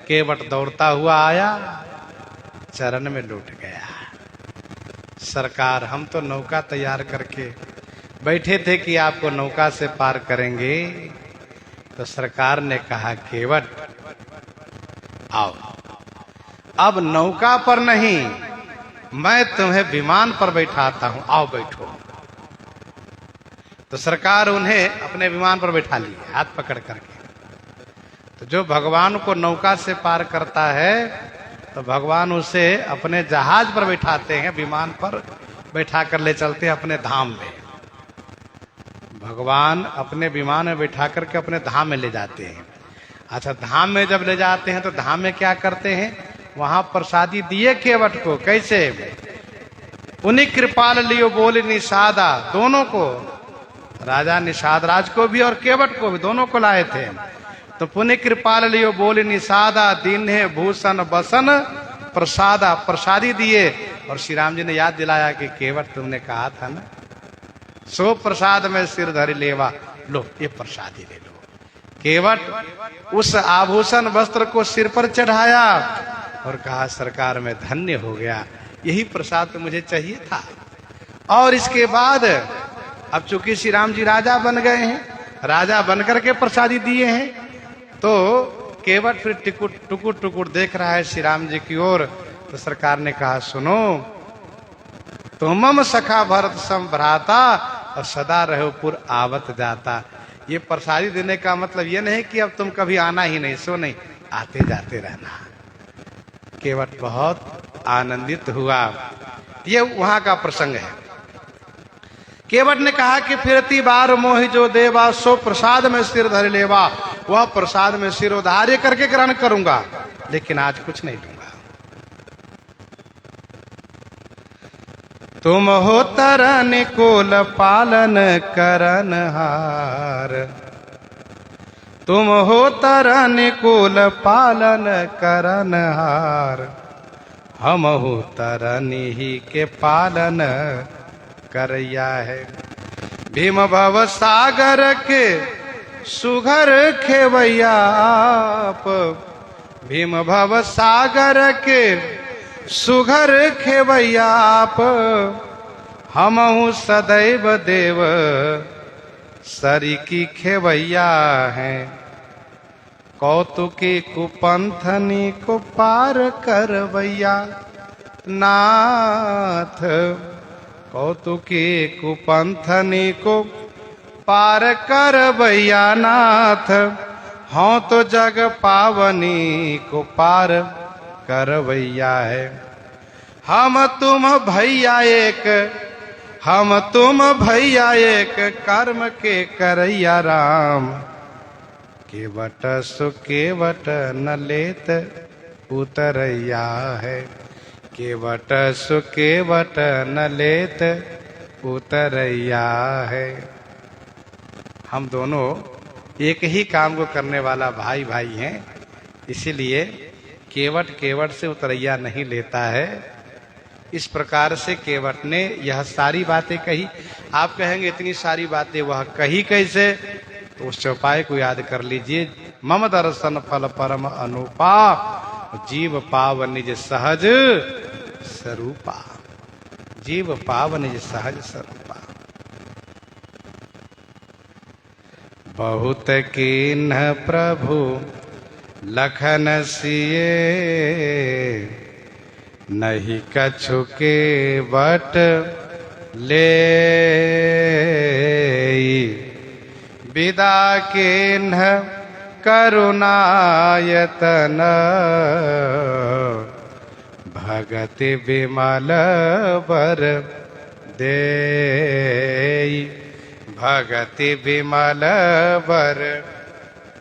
केवट दौड़ता हुआ आया, चरण में लौट गया। सरकार हम तो नौका तैयार करके बैठे थे कि आपको नौका से पार करेंगे, तो सरकार ने कहा केवट आओ, अब नौका पर नहीं, मैं तुम्हें विमान पर बैठाता हूं, आओ बैठो। तो सरकार उन्हें अपने विमान पर बैठा लिए, हाथ पकड़ करके। तो जो भगवान को नौका से पार करता है, तो भगवान उसे अपने जहाज पर बैठाते हैं, विमान पर बैठा कर ले चलते हैं अपने धाम में। भगवान अपने विमान में बैठा करके अपने धाम में ले जाते हैं। अच्छा, धाम में जब ले जाते हैं तो धाम में क्या करते हैं, वहां प्रसादी दिए केवट को, कैसे, उन्हीं कृपाल लियो बोले निषादा, दोनों को, राजा निषाद राज को भी और केवट को भी, दोनों को लाए थे। तो पुण्य कृपाल लियो बोले निषादा, दीन्हे भूषण बसन प्रसादा, प्रसादी दिए। और श्री राम जी ने याद दिलाया कि केवट तुमने कहा था ना, सो प्रसाद में सिर धरि लेवा, लो ये प्रसादी ले लो। केवट उस आभूषण वस्त्र को सिर पर चढ़ाया और कहा सरकार में धन्य हो गया, यही प्रसाद तो मुझे चाहिए था। और इसके बाद अब चूंकि श्री राम जी राजा बन गए हैं, राजा बनकर के प्रसादी दिए हैं, तो केवट फिर टुकुर टुकुर देख रहा है श्री राम जी की ओर। तो सरकार ने कहा सुनो, तुमम सखा भरत सम भ्राता, और सदा रहो पुर आवत जाता। ये प्रसादी देने का मतलब ये नहीं कि अब तुम कभी आना ही नहीं, सो नहीं, आते जाते रहना। केवट बहुत आनंदित हुआ। ये वहां का प्रसंग है। केवट ने कहा कि फिरती बार मोहि जो देवा, सो प्रसाद में सिर धर लेवा। वह प्रसाद में सिर उधार्य करके ग्रहण करूंगा, लेकिन आज कुछ नहीं दूंगा। तुम हो तरन कोल पालन करन हार, तुम हो तरन कोल पालन करन हार, हम हो तरन ही के पालन करैया है। भीम भव सागर के सुघर खेवैया आप, भीम भव सागर के सुघर खेवैया आप, हमहु सदैव देव सरी की खेवैया हैं। कौतुकी कुपंथनी को पार करवैया नाथ, कौतुकी कुपंथनी को पार करवैया नाथ, हों तो जग पावनी को पार करवैया है। हम तुम भैया एक, हम तुम भैया एक, कर्म के करैया राम। केवट सु केवट न लेत उतरैया है, केवट सु केवट न लेत उतरैया है। हम दोनों एक ही काम को करने वाला भाई भाई हैं, इसीलिए केवट केवट से उतरैया नहीं लेता है। इस प्रकार से केवट ने यह सारी बातें कही। आप कहेंगे इतनी सारी बातें वह कही कैसे, तो उस चौपाई को याद कर लीजिए। मम दर्शन फल परम अनुपा, जीव पाव निज सहज स्वरूपा, जीव पाव निज सहज स्वरूपा। बहुत कीन्ह प्रभु लखन सिए, नहीं कछु के बट ले, विदा कीन्ह करुणायतन, भगति विमल बर देई, भगति विमल बर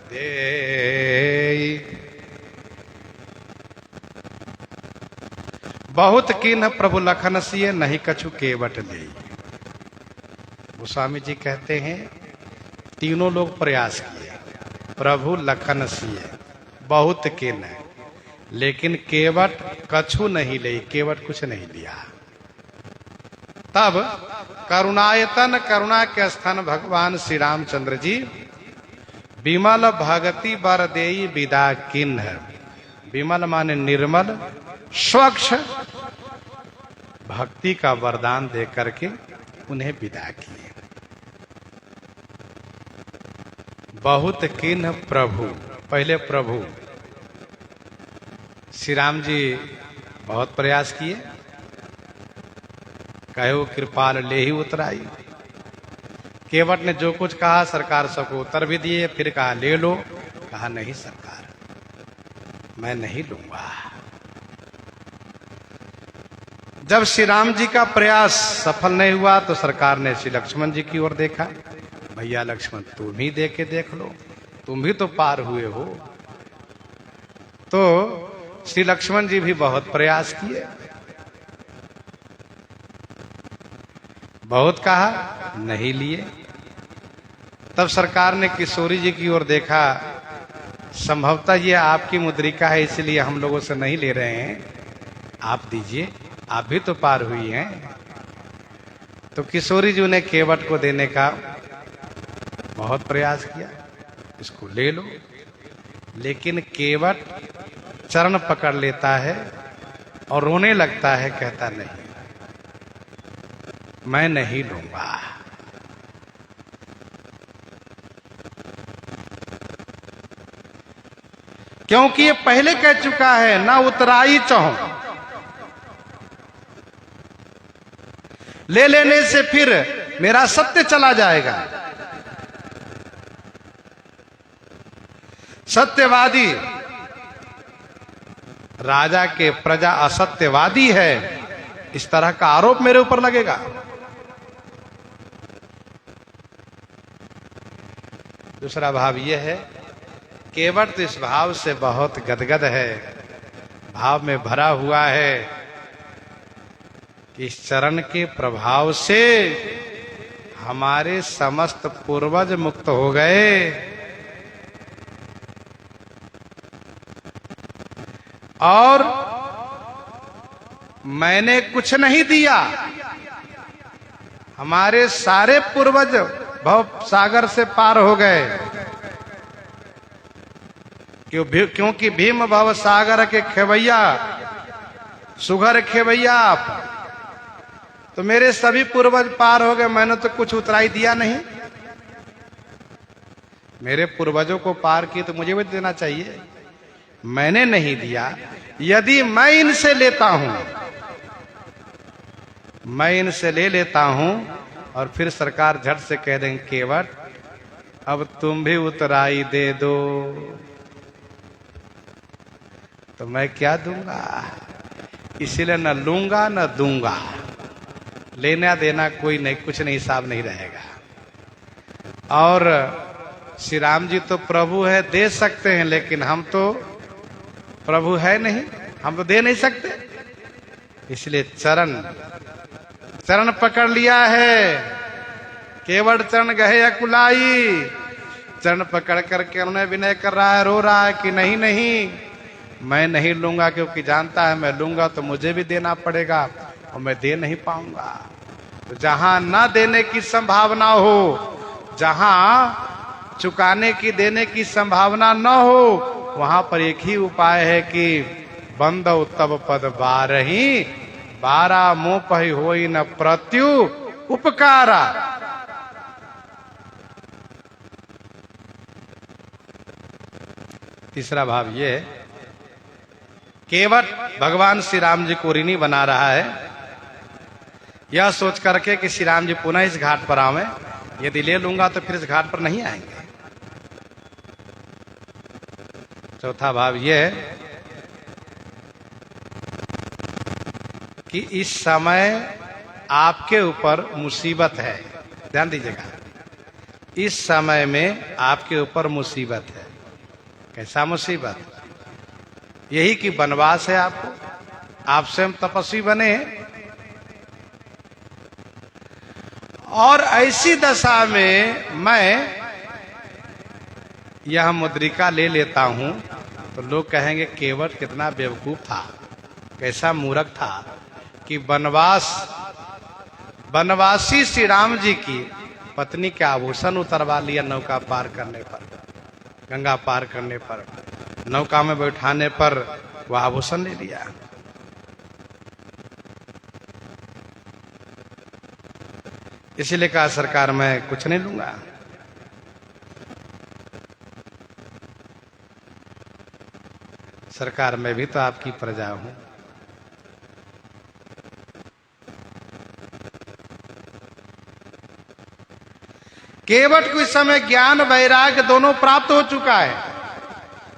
देई। बहुत कीन्ह प्रभु लखन सिए, नहीं कछु केवट ले। गोस्वामी जी कहते हैं तीनों लोग प्रयास किए, प्रभु लखन सिए, बहुत कीन्ह, लेकिन केवट कछु नहीं ले, केवट कुछ नहीं लिया। तब करुणायतन, करुणा के स्थान भगवान श्री रामचंद्र जी, विमल भगति बर देई विदा किन्ह। विमल माने निर्मल, स्वच्छ भक्ति का वरदान दे करके उन्हें विदा किए। बहुत किन्ह प्रभु, पहले प्रभु श्री राम जी बहुत प्रयास किए, कहो कृपाल ले ही उतराई। केवट ने जो कुछ कहा सरकार सबको उत्तर भी दिए, फिर कहा ले लो, कहा नहीं सरकार मैं नहीं लूंगा। जब श्री राम जी का प्रयास सफल नहीं हुआ तो सरकार ने श्री लक्ष्मण जी की ओर देखा, भैया लक्ष्मण तुम ही दे के देख लो, तुम भी तो पार हुए हो। तो श्री लक्ष्मण जी भी बहुत प्रयास किए, बहुत कहा नहीं लिए। तब सरकार ने किशोरी जी की ओर देखा, संभवतः ये आपकी मुद्रिका है इसलिए हम लोगों से नहीं ले रहे हैं, आप दीजिए, आप भी तो पार हुई हैं। तो किशोरी जी ने केवट को देने का बहुत प्रयास किया, इसको ले लो, लेकिन केवट चरण पकड़ लेता है और रोने लगता है, कहता नहीं मैं नहीं लूंगा। क्योंकि ये पहले कह चुका है ना उतराई चाहूं, ले लेने से फिर मेरा सत्य चला जाएगा। सत्यवादी राजा के प्रजा असत्यवादी है, इस तरह का आरोप मेरे ऊपर लगेगा। दूसरा भाव यह है, केवट इस भाव से बहुत गदगद है, भाव में भरा हुआ है कि इस चरण के प्रभाव से हमारे समस्त पूर्वज मुक्त हो गए और मैंने कुछ नहीं दिया। हमारे सारे पूर्वज भव सागर से पार हो गए, क्योंकि भीम भव सागर के खेवैया, सुघर खेवैया आप, तो मेरे सभी पूर्वज पार हो गए, मैंने तो कुछ उतराई दिया नहीं। मेरे पूर्वजों को पार किए तो मुझे भी देना चाहिए, मैंने नहीं दिया। यदि मैं इनसे लेता हूं, मैं इनसे ले लेता हूं और फिर सरकार झट से कह देंगे केवट अब तुम भी उतराई दे दो, तो मैं क्या दूंगा? इसीलिए न लूंगा न दूंगा, लेना देना कोई नहीं, कुछ नहीं, हिसाब नहीं रहेगा। और श्री राम जी तो प्रभु है, दे सकते हैं, लेकिन हम तो प्रभु है नहीं, हम तो दे नहीं सकते। इसलिए चरण पकड़ लिया है। केवट चरण गहे अकुलाई, चरण पकड़ करके उन्हें विनय कर रहा है, रो रहा है कि नहीं नहीं मैं नहीं लूंगा, क्योंकि जानता है मैं लूंगा तो मुझे भी देना पड़ेगा और मैं दे नहीं पाऊंगा। तो जहां न देने की संभावना हो, जहां चुकाने की देने की संभावना न हो, वहां पर एक ही उपाय है कि बंदौ तब पद बारही, 12 मुंह पही होई न प्रत्यु उपकारा। तीसरा भाव ये है, केवट भगवान श्री राम जी को ऋणी बना रहा है, यह सोच करके कि श्री राम जी पुनः इस घाट पर आवे, यदि ले लूंगा तो फिर इस घाट पर नहीं आएंगे। चौथा भाव यह है कि इस समय आपके ऊपर मुसीबत है, ध्यान दीजिएगा, इस समय में आपके ऊपर मुसीबत है। कैसा मुसीबत? यही कि वनवास है आपको, आप स्वयं तपस्वी बने हैं, और ऐसी दशा में मैं यह मुद्रिका ले लेता हूं तो लोग कहेंगे केवट कितना बेवकूफ था, कैसा मूर्ख था कि वनवासी श्री राम जी की पत्नी के आभूषण उतरवा लिया नौका पार करने पर, गंगा पार करने पर, नौका में बैठाने पर वह आभूषण ले लिया। इसीलिए कहा सरकार मैं कुछ नहीं लूंगा। सरकार मैं भी तो आपकी प्रजा हूं। केवट को इस समय ज्ञान वैराग्य दोनों प्राप्त हो चुका है।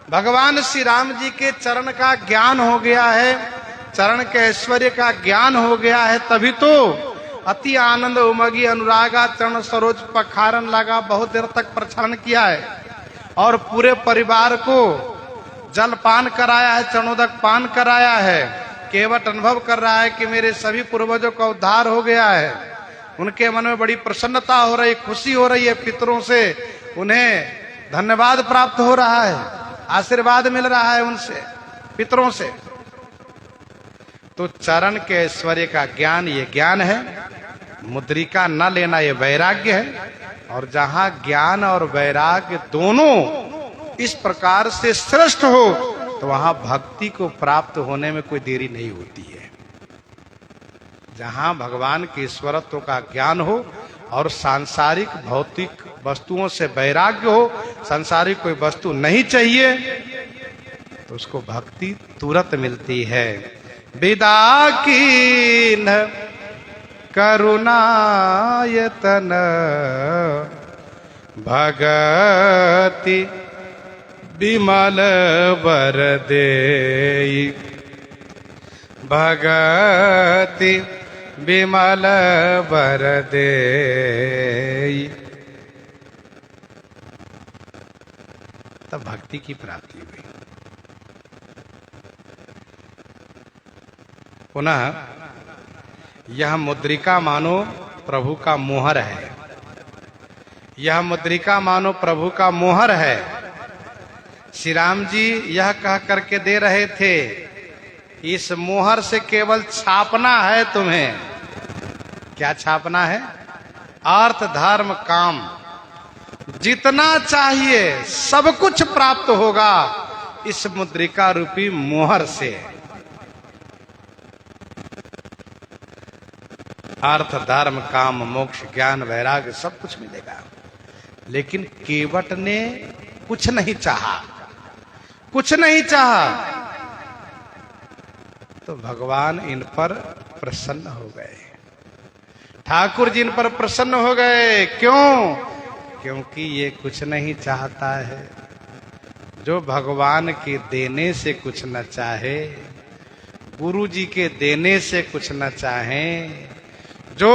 भगवान श्री राम जी के चरण का ज्ञान हो गया है, चरण के ऐश्वर्य का ज्ञान हो गया है, तभी तो अति आनंद उमगी अनुरागा चरण सरोज पखारन लगा, बहुत देर तक प्रक्षालन किया है और पूरे परिवार को जल पान कराया है, चरणोदक पान कराया है। केवट अनुभव कर रहा है कि मेरे सभी पूर्वजों का उद्धार हो गया है। उनके मन में बड़ी प्रसन्नता हो रही, खुशी हो रही है, पितरों से उन्हें धन्यवाद प्राप्त हो रहा है, आशीर्वाद मिल रहा है उनसे, पितरों से। तो चरण के ऐश्वर्य का ज्ञान ये ज्ञान है, मुद्रिका न लेना ये वैराग्य है। और जहां ज्ञान और वैराग्य दोनों इस प्रकार से श्रेष्ठ हो तो वहां भक्ति को प्राप्त होने में कोई देरी नहीं होती है। जहां भगवान के ईश्वरत्व का ज्ञान हो और सांसारिक भौतिक वस्तुओं से वैराग्य हो, सांसारिक कोई वस्तु नहीं चाहिए, तो उसको भक्ति तुरंत मिलती है। विदा कीन करुणायतन भगति विमल वर देई, भगति विमल बर दे। तब भक्ति की प्राप्ति हुई। पुनः यह मुद्रिका मानो प्रभु का मोहर है। यह मुद्रिका मानो प्रभु का मोहर है। श्री राम जी यह कह करके दे रहे थे, इस मोहर से केवल छापना है तुम्हें। क्या छापना है? अर्थ धर्म काम, जितना चाहिए सब कुछ प्राप्त होगा इस मुद्रिका रूपी मोहर से। अर्थ धर्म काम मोक्ष ज्ञान वैराग्य सब कुछ मिलेगा। लेकिन केवट ने कुछ नहीं चाहा, कुछ नहीं चाहा, तो भगवान इन पर प्रसन्न हो गए। ठाकुर जी इन पर प्रसन्न हो गए। क्यों? क्योंकि ये कुछ नहीं चाहता है। जो भगवान के देने से कुछ न चाहे, गुरु जी के देने से कुछ न चाहे, जो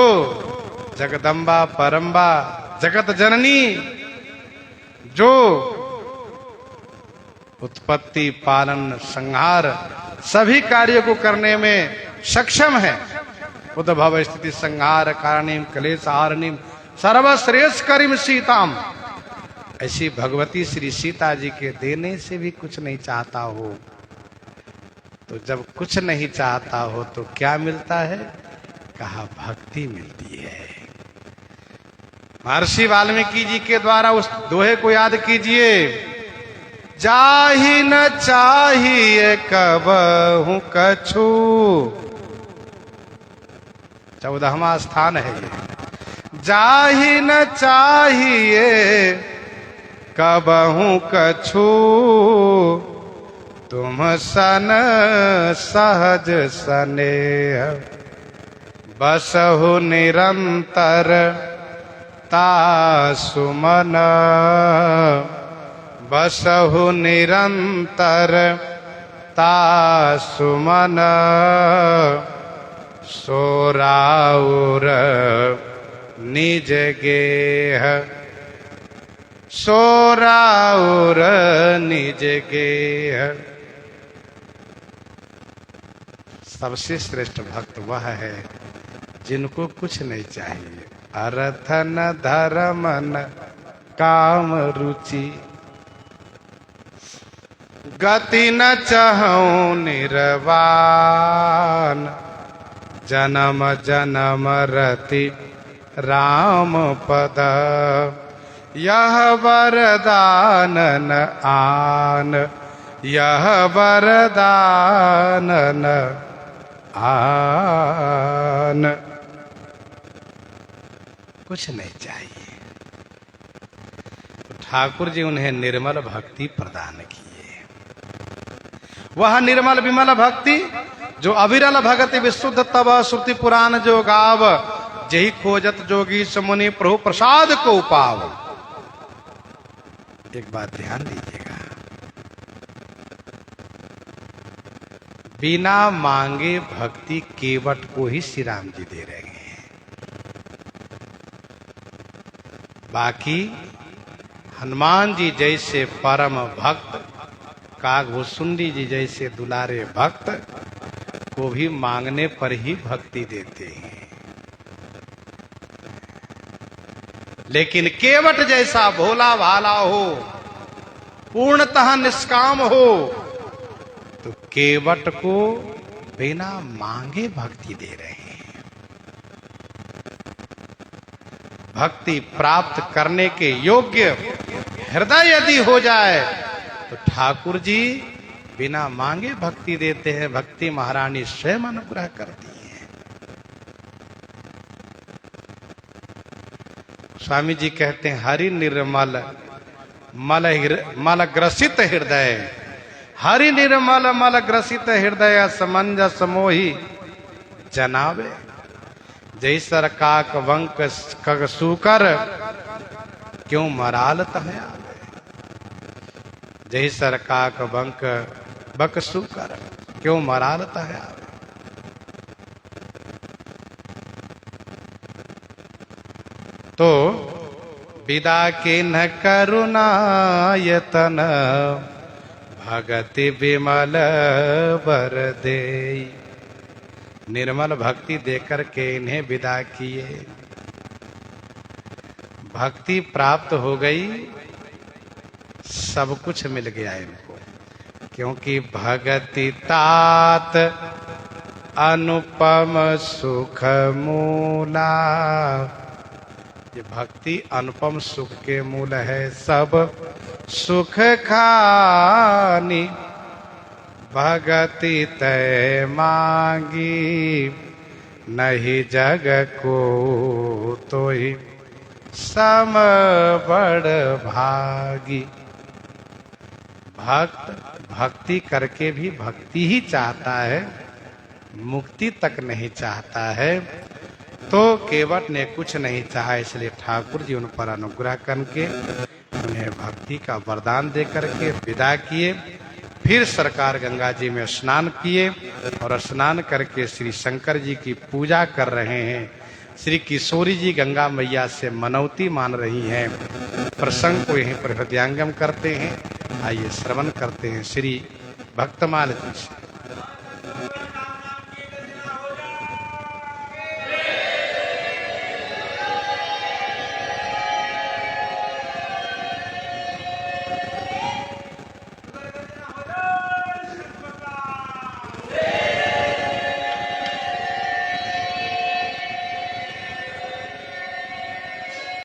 जगदम्बा परम्बा जगत जननी, जो उत्पत्ति पालन संहार सभी कार्यों को करने में सक्षम है, उद्भव स्थिति संहार कारणीम क्लेश हारणीम सर्वश्रेष्ठकरीम सीताम, ऐसी भगवती श्री सीता जी के देने से भी कुछ नहीं चाहता हो, तो जब कुछ नहीं चाहता हो तो क्या मिलता है? कहा भक्ति मिलती है। महर्षि वाल्मीकि जी के द्वारा उस दोहे को याद कीजिए, जाहि न चाहिए कबहु कछु, 14वां स्थान है ये। जाहि न चाहिए कबहु कछु, तुम सन सहज स्नेह, बसहु निरंतर तासुमन, बसहु निरंतर तासुमन, सोराउर निज गेह, सोराउर निज गेह। सबसे श्रेष्ठ भक्त वह है जिनको कुछ नहीं चाहिए। अर्थ न धर्म न काम रुचि, गति न चाहूं निर्वाण, जन्म जन्म रति राम पद, यह वरदान न आन, यह वरदान न आन। कुछ नहीं चाहिए। तो ठाकुर जी उन्हें निर्मल भक्ति प्रदान किए। वह निर्मल विमल भक्ति जो अविरल भगति विशुद्ध तब श्रुति पुराण जो गाव, जही खोजत जोगी समुनि प्रभु प्रसाद को पाव। एक बात ध्यान दीजिएगा, बिना मांगे भक्ति केवट को ही श्री राम जी दे रहे हैं। बाकी हनुमान जी जैसे परम भक्त, कागभूषुंडी जी जैसे दुलारे भक्त को भी मांगने पर ही भक्ति देते हैं। लेकिन केवट जैसा भोला भाला हो, पूर्णतः निष्काम हो, तो केवट को बिना मांगे भक्ति दे रहे हैं। भक्ति प्राप्त करने के योग्य हृदय यदि हो जाए तो ठाकुर जी बिना मांगे भक्ति देते हैं। भक्ति महारानी स्वयं अनुग्रह करती है। स्वामी जी कहते हैं, हरि निर्मल मल ग्रसित हृदय, हरि निर्मल मल ग्रसित हृदय, समंजस मोहि जनावे, जैसर काक वंक कग सूकर, क्यों मराल तह आवे। जैसर काक वंक बक सूकर, क्यों मराल तह आवे। तो विदा के न करुणायतन भगति विमल वर देई। निर्मल भक्ति देकर के इन्हें विदा किए। भक्ति प्राप्त हो गई, सब कुछ मिल गया इनको, क्योंकि भगति तात अनुपम सुख मूला। ये भक्ति अनुपम सुख के मूल है। सब सुख खानी भगति तय मांगी, नहीं जग को तो ही सम बड़ भागी। भक्त भक्ति करके भी भक्ति ही चाहता है, मुक्ति तक नहीं चाहता है। तो केवट ने कुछ नहीं चाहा, इसलिए ठाकुर जी उन पर अनुग्रह करके उन्हें भक्ति का वरदान दे करके विदा किए। फिर सरकार गंगा जी में स्नान किए और स्नान करके श्री शंकर जी की पूजा कर रहे हैं। श्री किशोरी जी गंगा मैया से मनौती मान रही हैं। प्रसंग को यहीं पर हृदयंगम करते हैं। आइए श्रवण करते हैं श्री भक्तमाल जी से।